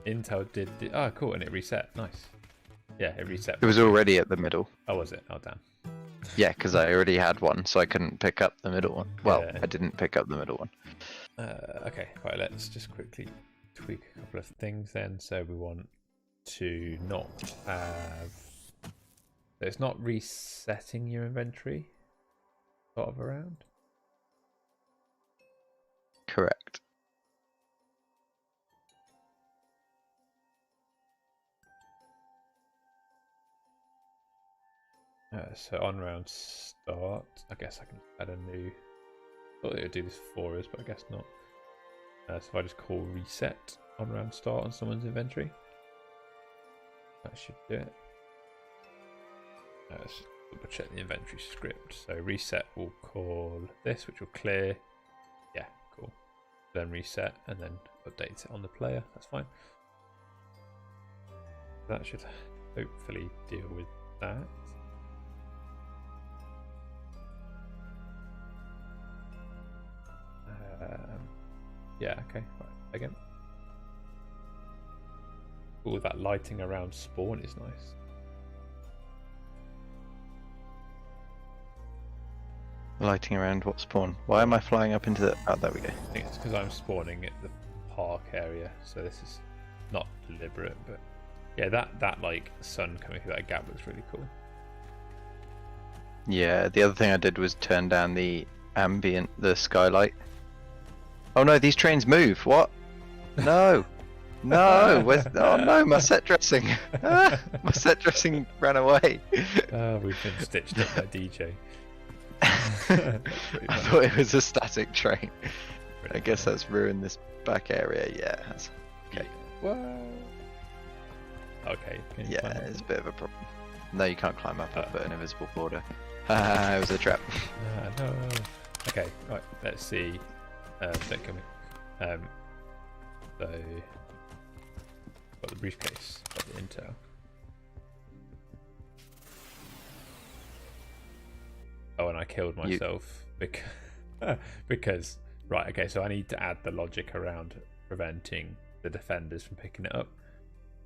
intel did the... Oh, cool, and it reset. Nice. Yeah, it reset. It was already at the middle. Oh, was it? Oh, damn. Yeah, because I already had one, so I couldn't pick up the middle one. Well, Yeah. I didn't pick up the middle one. Okay, right, let's just quickly tweak a couple of things then. So we want to not have... So it's not resetting your inventory sort of around. Correct. So on round start, I guess I can add a new... Thought it would do this for us, but I guess not. So if I just call reset on round start on someone's inventory, that should do it. Let's double check the inventory script. So reset will call this, which will clear. Yeah, cool. Then reset and then update it on the player. That's fine. That should hopefully deal with that. Yeah, okay, right, again. All that lighting around spawn is nice. Lighting around what spawn? Why am I flying up into the... Oh, there we go. I think it's because I'm spawning at the park area, so this is not deliberate, but yeah, that like sun coming through that gap looks really cool. Yeah, the other thing I did was turn down the the skylight. Oh no, these trains move. What? No. No. Oh no, my set dressing. My set dressing ran away. We've been stitched up by DJ. I thought it was a static train. I guess that's ruined this back area. Yeah, it has. Okay. What? Okay. Can you climb up? Yeah, it's a bit of a problem. No, you can't climb up. I've put an invisible border. It was a trap. No. Okay, right. Let's see. Don't kill me. So got the briefcase, got the intel. Oh, and I killed myself because right. Okay, so I need to add the logic around preventing the defenders from picking it up,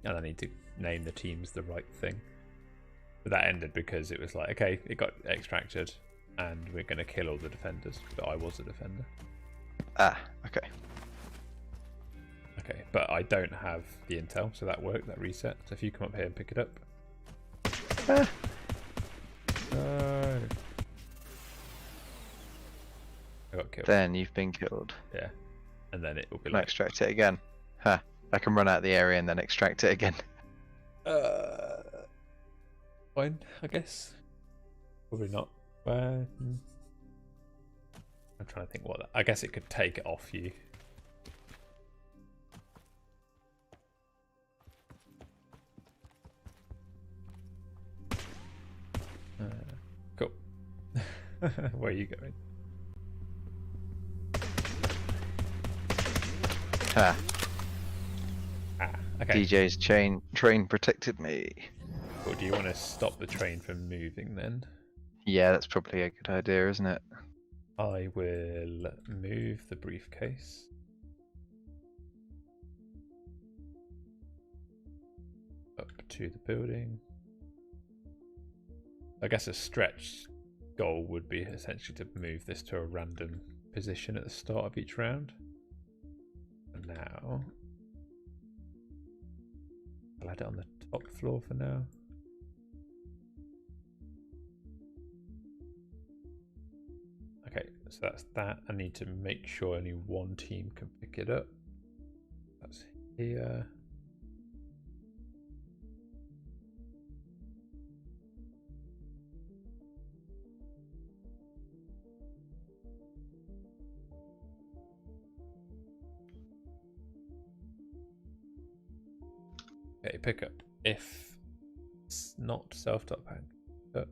and I need to name the teams the right thing. But that ended because it was like, okay, it got extracted, and we're going to kill all the defenders. But I was a defender. Ah, okay. Okay, but I don't have the intel, so that worked. That reset. So if you come up here and pick it up, Ah. No. I got killed. Then you've been killed. Yeah. And then it will be Can I like... extract it again? Huh. I can run out of the area and then extract it again. Fine, I guess. Probably not. I'm trying to think what that... I guess it could take it off you. Cool. Where are you going? Ah. Okay. DJ's train protected me. Cool. Do you want to stop the train from moving then? Yeah, that's probably a good idea, isn't it? I will move the briefcase. Up to the building. I guess a stretch goal would be essentially to move this to a random position at the start of each round. And now I'll add it on the top floor for now. Okay, so that's that. I need to make sure only one team can pick it up. That's here. Okay, pick up. If it's not self-top hand, up.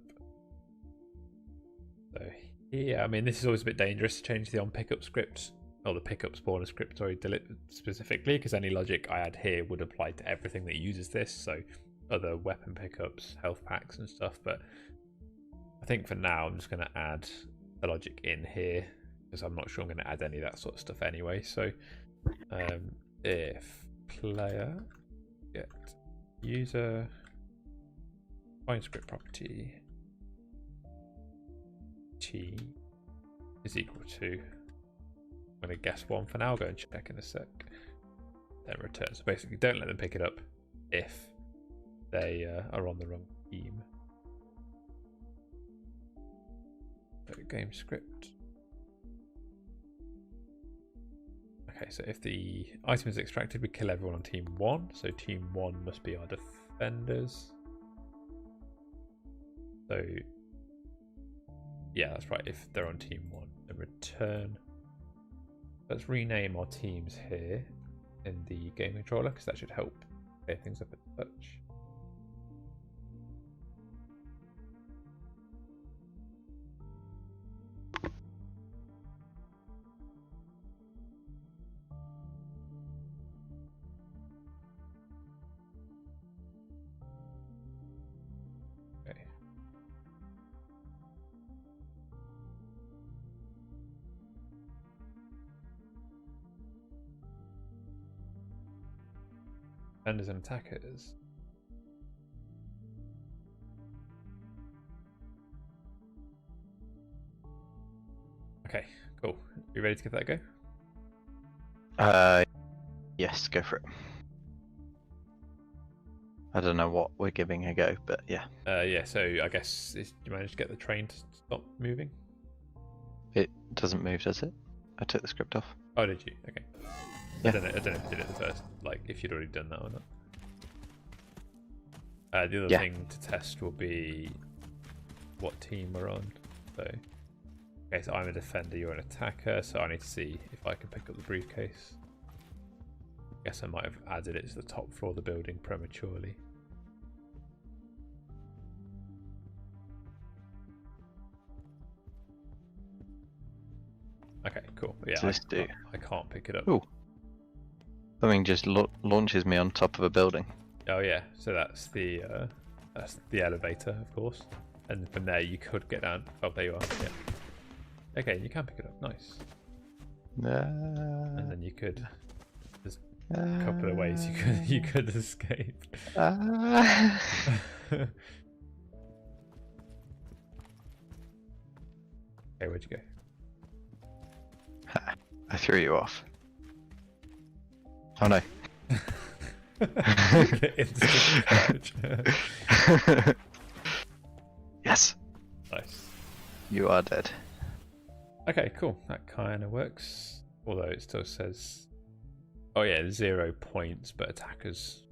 So here, I mean, this is always a bit dangerous to change the on pickup script, or the pickup spawner script, sorry, specifically, because any logic I add here would apply to everything that uses this, so other weapon pickups, health packs and stuff, but I think for now I'm just going to add the logic in here, because I'm not sure I'm going to add any of that sort of stuff anyway. So if player get user find script property t is equal to, I'm going to guess one for now, I'll go and check in a sec, then return. So basically don't let them pick it up if they are on the wrong team. So game script. Okay, so if the item is extracted, we kill everyone on team 1. So team 1 must be our defenders. So yeah, that's right. If they're on team 1, then return. Let's rename our teams here in the game controller, because that should help clear things up a touch. Defenders and attackers. Okay, cool. You ready to give that a go? Yes, go for it. I don't know what we're giving a go, but yeah. Yeah, so I guess you managed to get the train to stop moving? It doesn't move, does it? I took the script off. Oh, did you? Okay. Yeah. I don't know if you did it the first, like if you'd already done that or not. The other thing to test will be what team we're on. So, okay, so I'm a defender, you're an attacker, so I need to see if I can pick up the briefcase. Guess I might have added it to the top floor of the building prematurely. Okay, cool. Yeah, I can't pick it up. Ooh. Something just launches me on top of a building. Oh yeah, so that's the elevator, of course, and from there you could get down. Oh, there you are. Yeah. Okay, you can pick it up. Nice. And then you could. There's a couple of ways you could escape. Okay, where'd you go? I threw you off. Oh no. Yes. Nice. You are dead. Okay, cool. That kind of works. Although it still says, oh yeah, 0 points, but attackers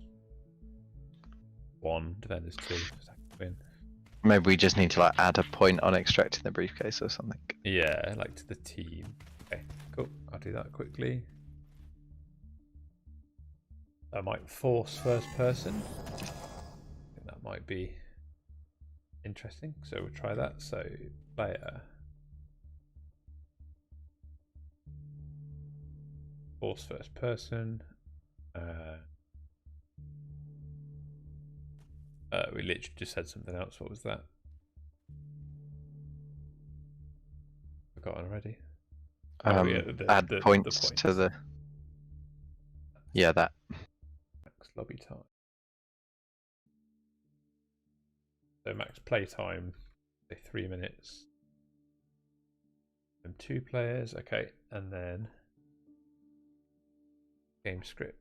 1, defenders 2. Attackers win. Maybe we just need to like add a point on extracting the briefcase or something. Yeah, like to the team. Okay, cool. I'll do that quickly. I might force first person. I think that might be interesting. So we'll try that. So player. Force first person. We literally just said something else. What was that? Forgotten already. Add points to the. Yeah, that. Max lobby time. So max play time, say 3 minutes. And 2 players, okay, and then game script.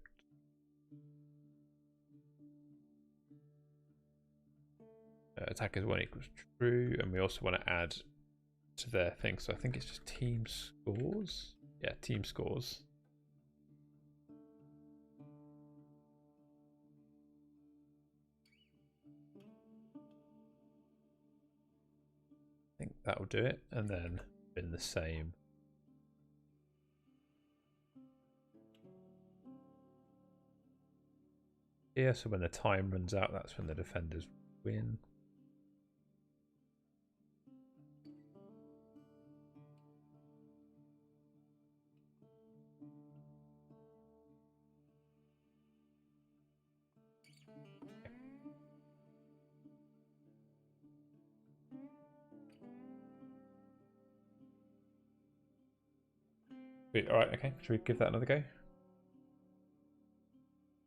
Attackers 1 equals true, and we also want to add to their thing. So I think it's just team scores. Yeah, team scores. I think that will do it, and then in the same. Yeah, so when the time runs out, that's when the defenders win. All right, okay. Should we give that another go? And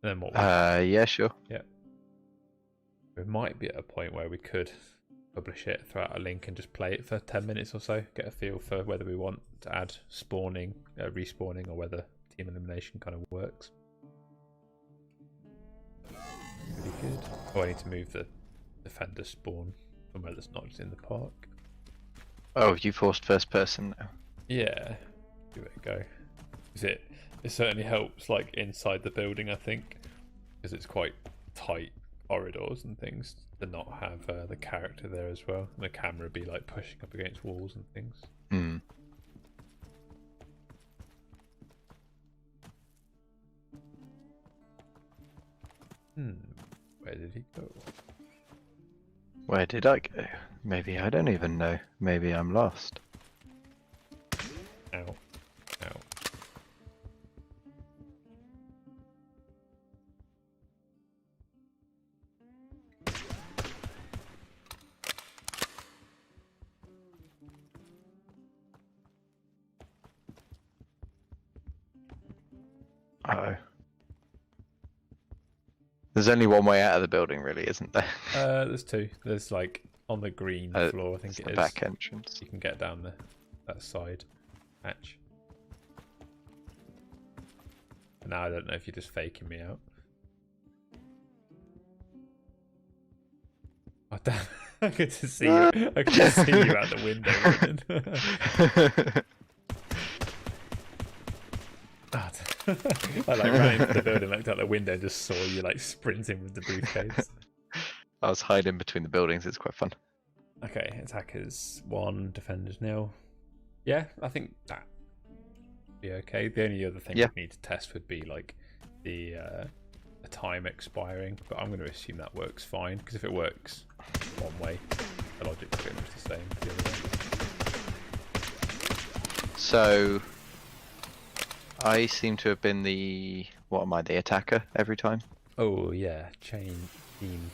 then what? Yeah, sure. Yeah. We might be at a point where we could publish it, throw out a link, and just play it for 10 minutes or so. Get a feel for whether we want to add spawning, respawning, or whether team elimination kind of works. Pretty good. Oh, I need to move the defender spawn somewhere that's not just in the park. Oh, you forced first person now. Yeah. Give it a go. It certainly helps like inside the building, I think, because it's quite tight corridors and things, to not have the character there as well, and the camera be like pushing up against walls and things. Where did he go? Where did I go? Maybe I don't even know. Maybe I'm lost. Ow. Ow. Uh-oh. There's only one way out of the building, really, isn't there? There's 2. There's like on the green floor, I think it is. The back entrance. You can get down that side hatch. Now I don't know if you're just faking me out. Oh damn! I get to see you. I can see you out the window. I like ran into the building, looked out the window, and just saw you like sprinting with the briefcase. I was hiding between the buildings. It's quite fun. Okay, attackers 1, defenders 0. Yeah, I think that would be okay. The only other thing we need to test would be like the time expiring, but I'm going to assume that works fine, because if it works one way, the logic's pretty much the same the other way. So I seem to have been the the attacker every time. Oh yeah, chain team.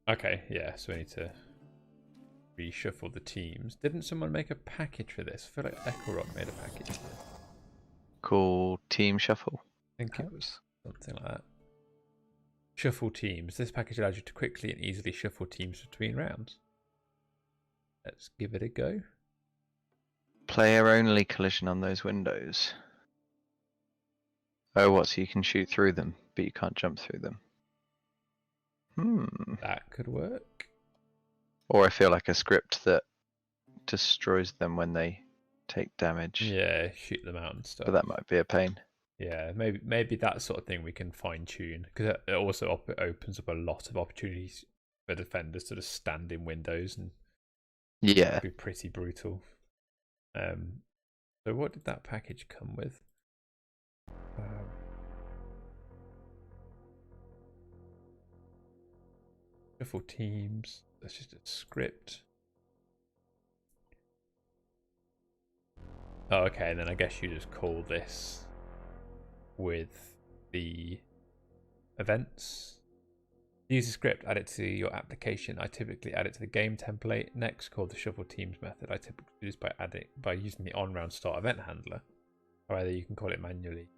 Okay, yeah, so we need to reshuffle the teams. Didn't someone make a package for this? I feel like Echo Rock made a package for this. Called Team Shuffle. I think it was something like that. Shuffle teams. This package allows you to quickly and easily shuffle teams between rounds. Let's give it a go. Player only collision on those windows. Oh, what? So you can shoot through them, but you can't jump through them. That could work. Or I feel like a script that destroys them when they take damage. Yeah, shoot them out and stuff. But that might be a pain. Yeah, maybe that sort of thing we can fine tune, because it also opens up a lot of opportunities for defenders to just stand in windows and be pretty brutal. So what did that package come with? Shuffle teams. That's just a script. Oh, okay, and then I guess you just call this with the events. Use a script, add it to your application. I typically add it to the game template. Next, call the shuffle teams method. I typically do this by using the on-round start event handler. Or either you can call it manually.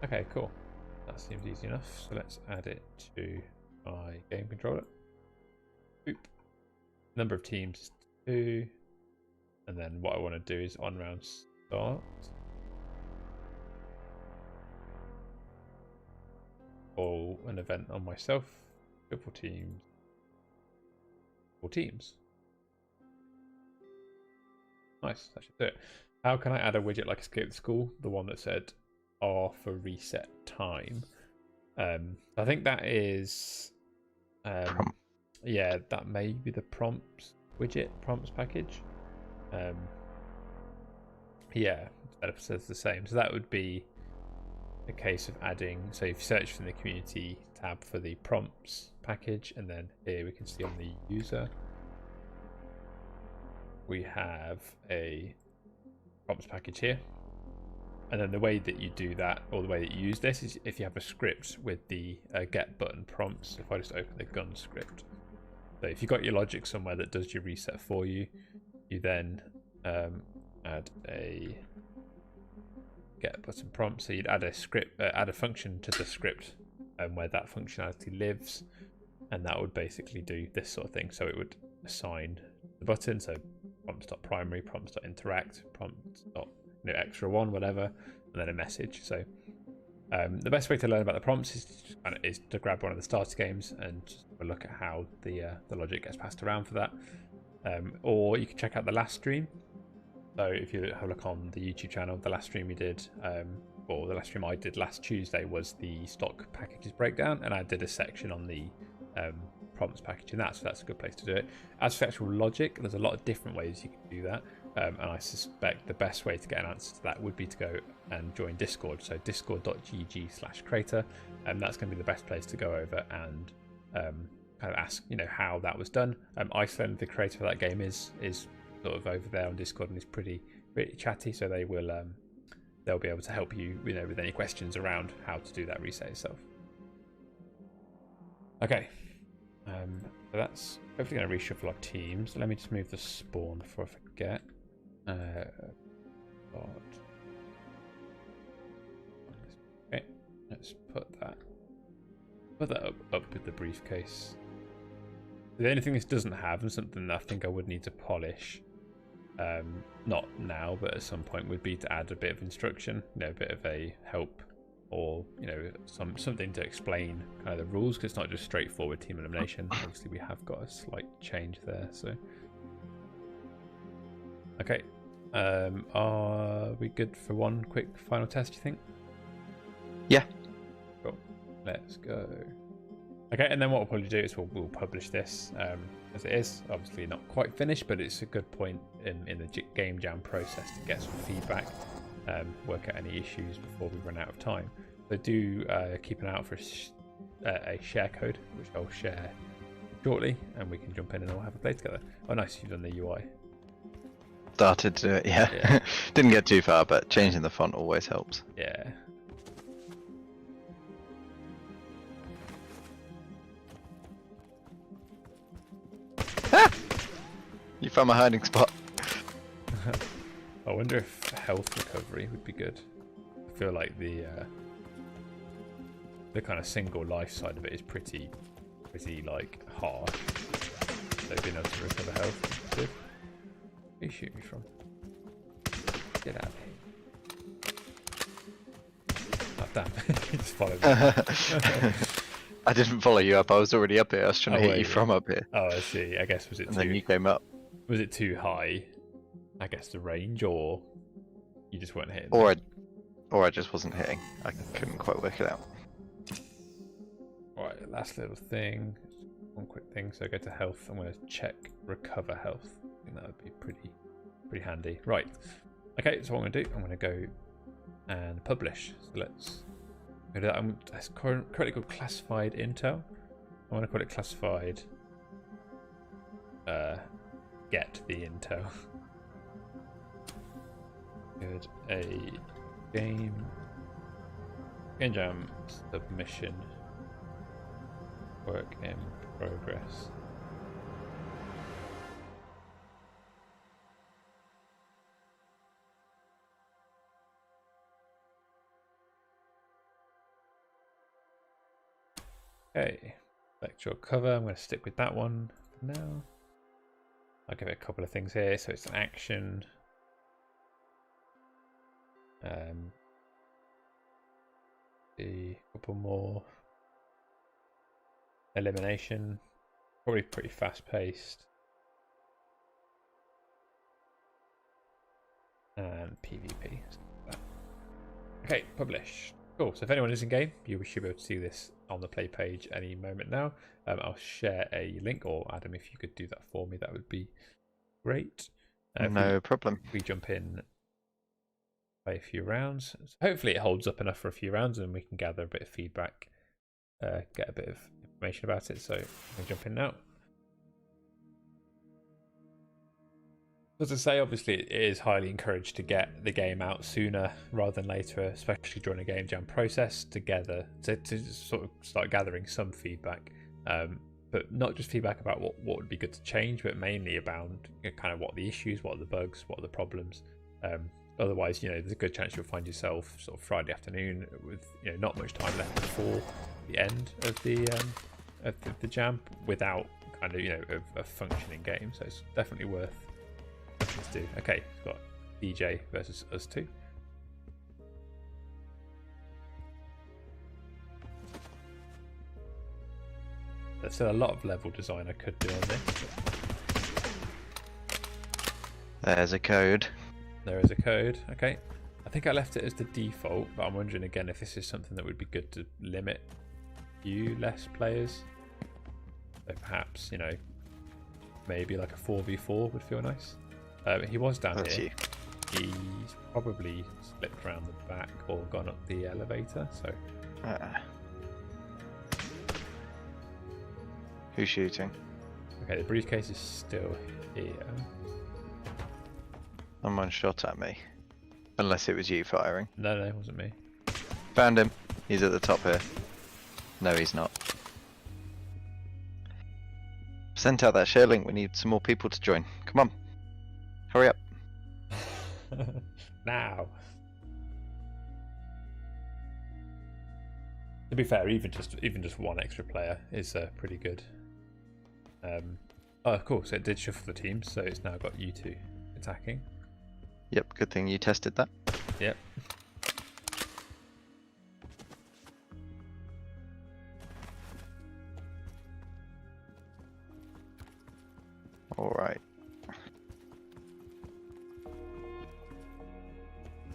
Okay, cool. That seems easy enough. So let's add it to my game controller. Boop. Number of teams is 2. And then what I want to do is on-round start. Call an event on myself. Triple teams. 4 teams. Nice, that should do it. How can I add a widget like Escape the School? The one that said R for reset time. I think that is yeah, that may be the prompts widget, prompts package. Yeah, developer says the same. So that would be a case of adding, so if you search from the community tab for the prompts package, and then here we can see on the user we have a prompts package here. And then the way that you do that, or the way that you use this, is if you have a script with the get button prompts. If I just open the gun script, so if you've got your logic somewhere that does your reset for you, you then add a get button prompt. So you'd add a script, add a function to the script where that functionality lives, and that would basically do this sort of thing. So it would assign the button, so prompts.primary, prompts.interact, extra one, whatever, and then a message. So the best way to learn about the prompts is to grab one of the starter games and just have a look at how the logic gets passed around for that. Or you can check out the last stream. So if you have a look on the YouTube channel, the last stream we did, or the last stream I did last Tuesday, was the stock packages breakdown, and I did a section on the prompts package in that, so that's a good place to do it. As for actual logic, there's a lot of different ways you can do that, and I suspect the best way to get an answer to that would be to go and join Discord. So discord.gg/Crayta, and that's going to be the best place to go over and kind of ask, how that was done. Iceland, the creator for that game, is sort of over there on Discord and is pretty chatty, so they will they'll be able to help you, with any questions around how to do that reset yourself. Okay, so that's hopefully going to reshuffle our teams. Let me just move the spawn before I forget. Okay, let's put that up with the briefcase. The only thing this doesn't have, and something that I think I would need to polish, not now but at some point, would be to add a bit of instruction, a bit of a help, or something to explain kind of the rules, because it's not just straightforward team elimination. Obviously we have got a slight change there. So okay, are we good for one quick final test, do you think? Yeah, cool, let's go. Okay, and then what we'll probably do is we'll publish this as it is. Obviously not quite finished, but it's a good point in the game jam process to get some feedback, work out any issues before we run out of time. So do keep an eye out for a share code, which I'll share shortly, and we can jump in and all have a play together. Oh nice, you've done the UI. Started to do it, yeah. Didn't get too far, but changing the font always helps. Yeah. You found my hiding spot. I wonder if health recovery would be good. I feel like the kind of single life side of it is pretty like hard. So being able to recover health is good. Where are you shooting me from? Get out of here. damn. You just followed me. I didn't follow you up. I was already up here. I was trying to hit you from up here. Oh, I see. I guess was it And too? then you came up. Was it too high? I guess the range, or you just weren't hitting. Or I just wasn't hitting. I couldn't quite work it out. Right, last little thing. One quick thing. So go to health. I'm going to check recover health. I think that would be pretty handy. Right. Okay. So what I'm going to do, I'm going to go and publish. So let's go to that. That's currently called classified intel. I want to call it classified. Get the intel. Good. A game jam submission. Work in progress. Okay, select your cover. I'm going to stick with that one for now. I'll give it a couple of things here. So it's an action. A couple more. Elimination. Probably pretty fast paced. And PvP. Okay, publish. Cool. So if anyone is in game, you should be able to see this on the play page any moment now. I'll share a link, or Adam, if you could do that for me, that would be great. No problem. We jump in, play a few rounds. So hopefully it holds up enough for a few rounds, and we can gather a bit of feedback, get a bit of information about it. So we'll jump in now. As I say, obviously it is highly encouraged to get the game out sooner rather than later, especially during a game jam process, together to sort of start gathering some feedback, but not just feedback about what would be good to change, but mainly about kind of what the issues, what are the bugs, what are the problems. Otherwise, there's a good chance you'll find yourself sort of Friday afternoon with not much time left before the end of the jam without kind of a functioning game. So it's definitely worth. Let's do. Okay, it's got DJ versus us two. There's still a lot of level design I could do on this. There's a code. There is a code. Okay. I think I left it as the default, but I'm wondering again if this is something that would be good to limit less players. So perhaps, maybe like a 4v4 would feel nice. He was down That's here. You. He's probably slipped around the back or gone up the elevator. So who's shooting? okay, the briefcase is still here. Someone shot at me. Unless it was you firing. No, it wasn't me. Found him. He's at the top here. No, he's not. Sent out that share link. We need some more people to join. Come on. Hurry up. Now. To be fair, even just one extra player is pretty good. Oh, of course, it did shuffle the teams, so it's now got you two attacking. Yep, good thing you tested that. Yep. Alright.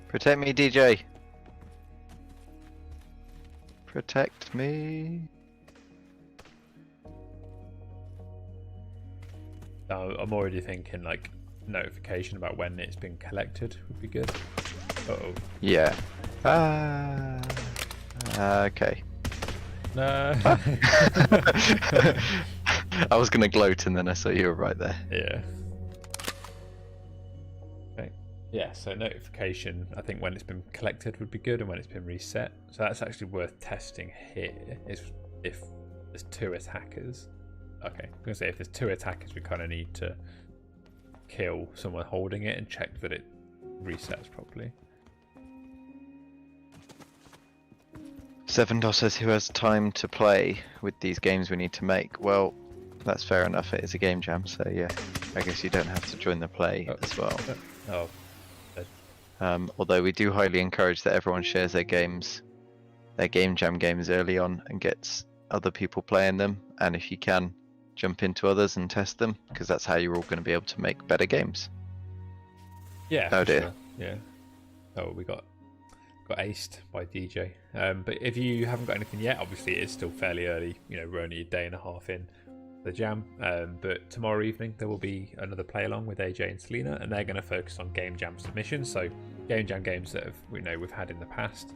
Protect me, DJ. Protect me. I'm already thinking like notification about when it's been collected would be good. Uh-oh. Yeah. Okay. No. I was gonna gloat and then I saw you were right there. Yeah. Okay. Yeah, so notification, I think when it's been collected would be good, and when it's been reset. So that's actually worth testing here, is if there's two attackers. Okay, I'm gonna say if there's two attackers, we kind of need to kill someone holding it and check that it resets properly. Seven Dos says, who has time to play with these games we need to make? Well, that's fair enough. It is a game jam, so yeah, I guess you don't have to join the play as well. Oh. Although we do highly encourage that everyone shares their games their game jam games early on and gets other people playing them. And if you can, jump into others and test them, because that's how you're all going to be able to make better games. Yeah. Oh for dear. Sure. Yeah. Oh, we got aced by DJ. But if you haven't got anything yet, obviously it is still fairly early. You know, we're only a day and a half in the jam. But tomorrow evening there will be another play along with AJ and Selena, and they're going to focus on game jam submissions. So game jam games that we've had in the past,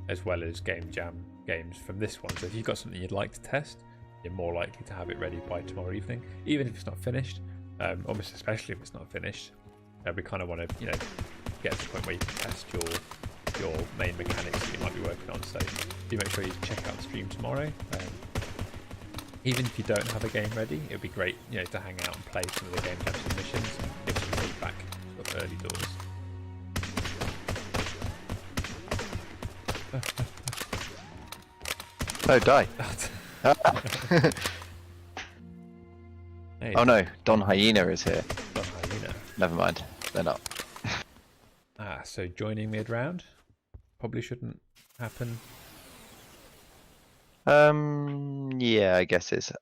as well as game jam games from this one. So if you've got something you'd like to test, you're more likely to have it ready by tomorrow evening, even if it's not finished. Almost especially if it's not finished. We kind of want to, get to the point where you can test your main mechanics that you might be working on. So do make sure you check out the stream tomorrow. Even if you don't have a game ready, it would be great, to hang out and play some of the game jam submissions and give some feedback sort of early doors. Oh, die. Hey, Oh no, Don Hyena is here. Don Hyena. Never mind, they're not. So joining mid-round probably shouldn't happen. Yeah, I guess it's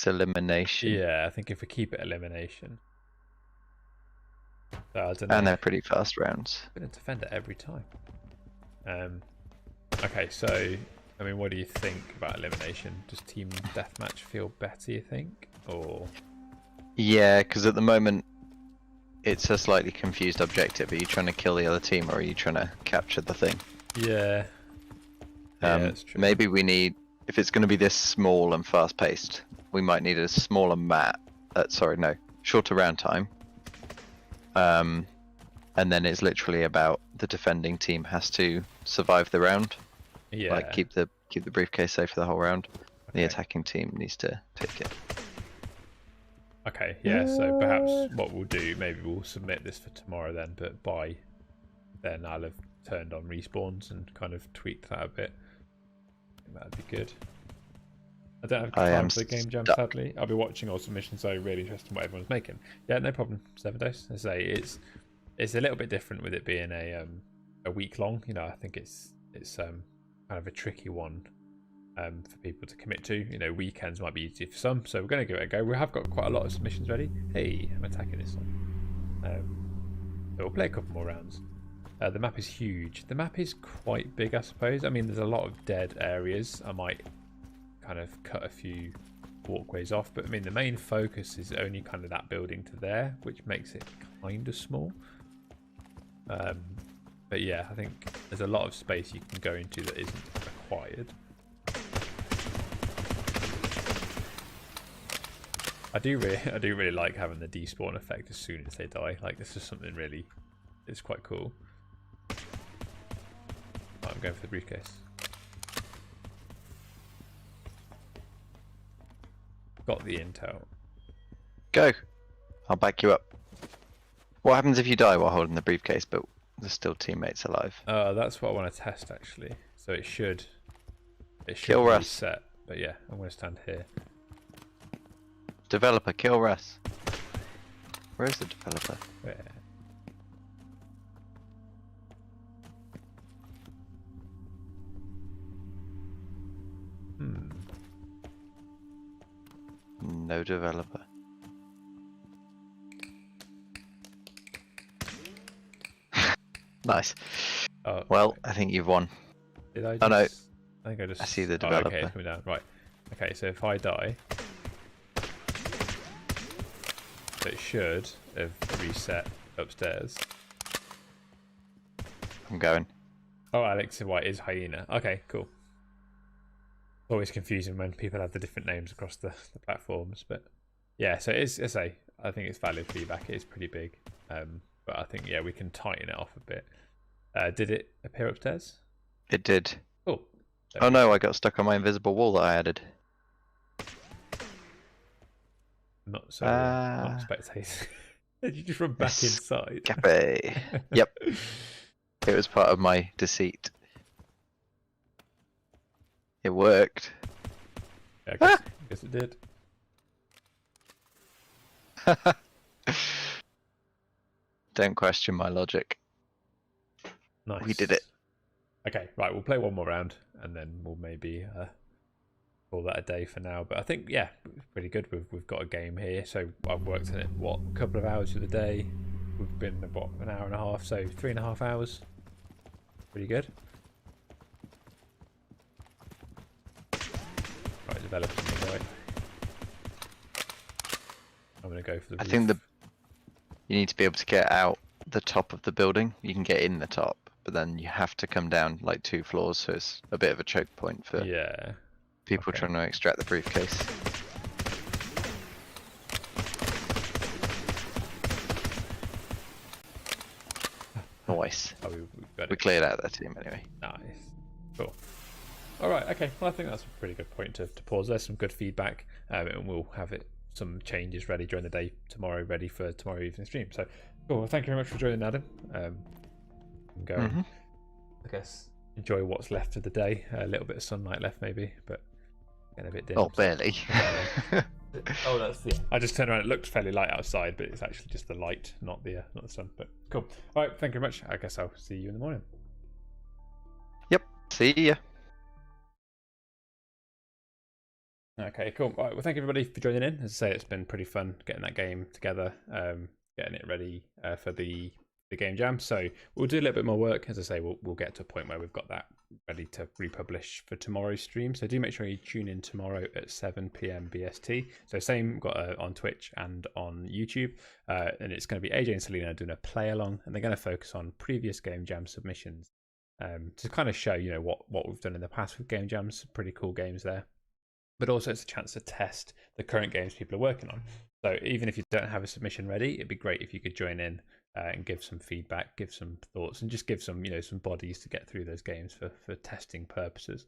elimination. Yeah, I think if we keep it elimination. So, I don't know. And they're pretty fast rounds. I'm going to defend it every time. Okay, so I mean, what do you think about elimination? Does team deathmatch feel better, you think, or? Yeah, because at the moment it's a slightly confused objective. Are you trying to kill the other team, or are you trying to capture the thing? Yeah. Yeah, that's true. Maybe we need, if it's going to be this small and fast-paced, we might need a smaller map. Shorter round time. And then it's literally about the defending team has to survive the round. Yeah. Like keep the briefcase safe for the whole round. Okay. The attacking team needs to take it. Okay, yeah, so perhaps what we'll do, maybe we'll submit this for tomorrow then, but by then I'll have turned on respawns and kind of tweaked that a bit. I think that'd be good. I don't have time for the game jam, sadly. I'll be watching all submissions, so really interested in what everyone's making. Yeah, no problem. 7 days. I say it's a little bit different with it being a week long. I think it's kind of a tricky one for people to commit to. Weekends might be easy for some, so we're going to give it a go. We have got quite a lot of submissions ready. Hey, I'm attacking this one. So we'll play a couple more rounds. The map is huge. The map is quite big, I suppose. I mean, there's a lot of dead areas. I might kind of cut a few walkways off, but I mean, the main focus is only kind of that building to there, which makes it kind of small. But yeah, I think there's a lot of space you can go into that isn't required. I do really like having the despawn effect as soon as they die. Like, this is something really, it's quite cool. Right, I'm going for the briefcase. Got the intel. Go. I'll back you up. What happens if you die while holding the briefcase, but there's still teammates alive? That's what I want to test, actually. So it should Kill Russ. reset. But yeah, I'm going to stand here. Developer, kill Russ. Where is the developer? Where? No developer. Nice. Oh, well, okay. I think you've won. Did I just... Oh no. I think I just... I see the developer. Okay, it's coming down. Right. Okay, so if I die... So it should have reset upstairs. I'm going. Oh, Alex White is Hyena. Okay, cool. Always confusing when people have the different names across the platforms, but yeah. So it is. I think it's valid feedback. It is pretty big, but I think we can tighten it off a bit. Did it appear upstairs? It did. Oh. Oh no! I got stuck on my invisible wall that I added. Not spectating. Did you just run back inside? Escape. Yep. It was part of my deceit. It worked. Yeah, I guess it did. Don't question my logic. Nice. We did it. Okay, right. We'll play one more round, and then we'll maybe call that a day for now. But I think yeah, it's pretty good. We've got a game here, so I've worked on it a couple of hours of the day. We've been about an hour and a half, so 3.5 hours. Pretty good. Right, developing the right. I'm gonna go for the. I roof. think you need to be able to get out the top of the building. You can get in the top, but then you have to come down like 2 floors, so it's a bit of a choke point for people trying to extract the briefcase. Nice. Oh, we cleared out that team anyway. Nice. Cool. All right. Okay. Well, I think that's a pretty good point to pause. There's some good feedback, and we'll have some changes ready during the day tomorrow, ready for tomorrow evening stream. So, cool. Well, thank you very much for joining, Adam. Go and, I guess, enjoy what's left of the day. A little bit of sunlight left, maybe, but getting a bit dim. Oh, barely. Oh, that's I just turned around. It looked fairly light outside, but it's actually just the light, not the sun. But cool. All right. Thank you very much. I guess I'll see you in the morning. Yep. See ya. Okay, cool. All right, well, thank you everybody for joining in. As I say, it's been pretty fun getting that game together, getting it ready for the game jam. So we'll do a little bit more work. As I say, we'll get to a point where we've got that ready to republish for tomorrow's stream. So do make sure you tune in tomorrow at 7 p.m. BST. So same got on Twitch and on YouTube, and it's going to be AJ and Selena doing a play along, and they're going to focus on previous game jam submissions to kind of show what we've done in the past with game jams. Pretty cool games there. But also it's a chance to test the current games people are working on. So even if you don't have a submission ready, it'd be great if you could join in and give some feedback, give some thoughts, and just give some some bodies to get through those games for testing purposes.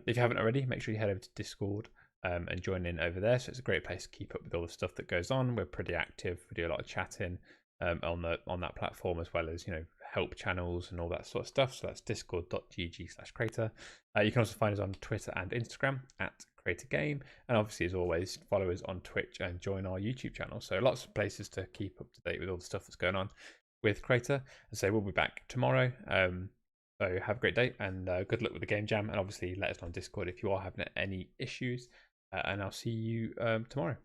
If you haven't already, make sure you head over to Discord and join in over there. So it's a great place to keep up with all the stuff that goes on. We're pretty active. We do a lot of chatting on that platform, as well as help channels and all that sort of stuff. So that's discord.gg/Crayta. You can also find us on Twitter and Instagram at Crayta Game, and obviously, as always, follow us on Twitch and join our YouTube channel. So lots of places to keep up to date with all the stuff that's going on with Crayta. And so we'll be back tomorrow. So have a great day, and good luck with the game jam. And obviously, let us know on Discord if you are having any issues. And I'll see you tomorrow.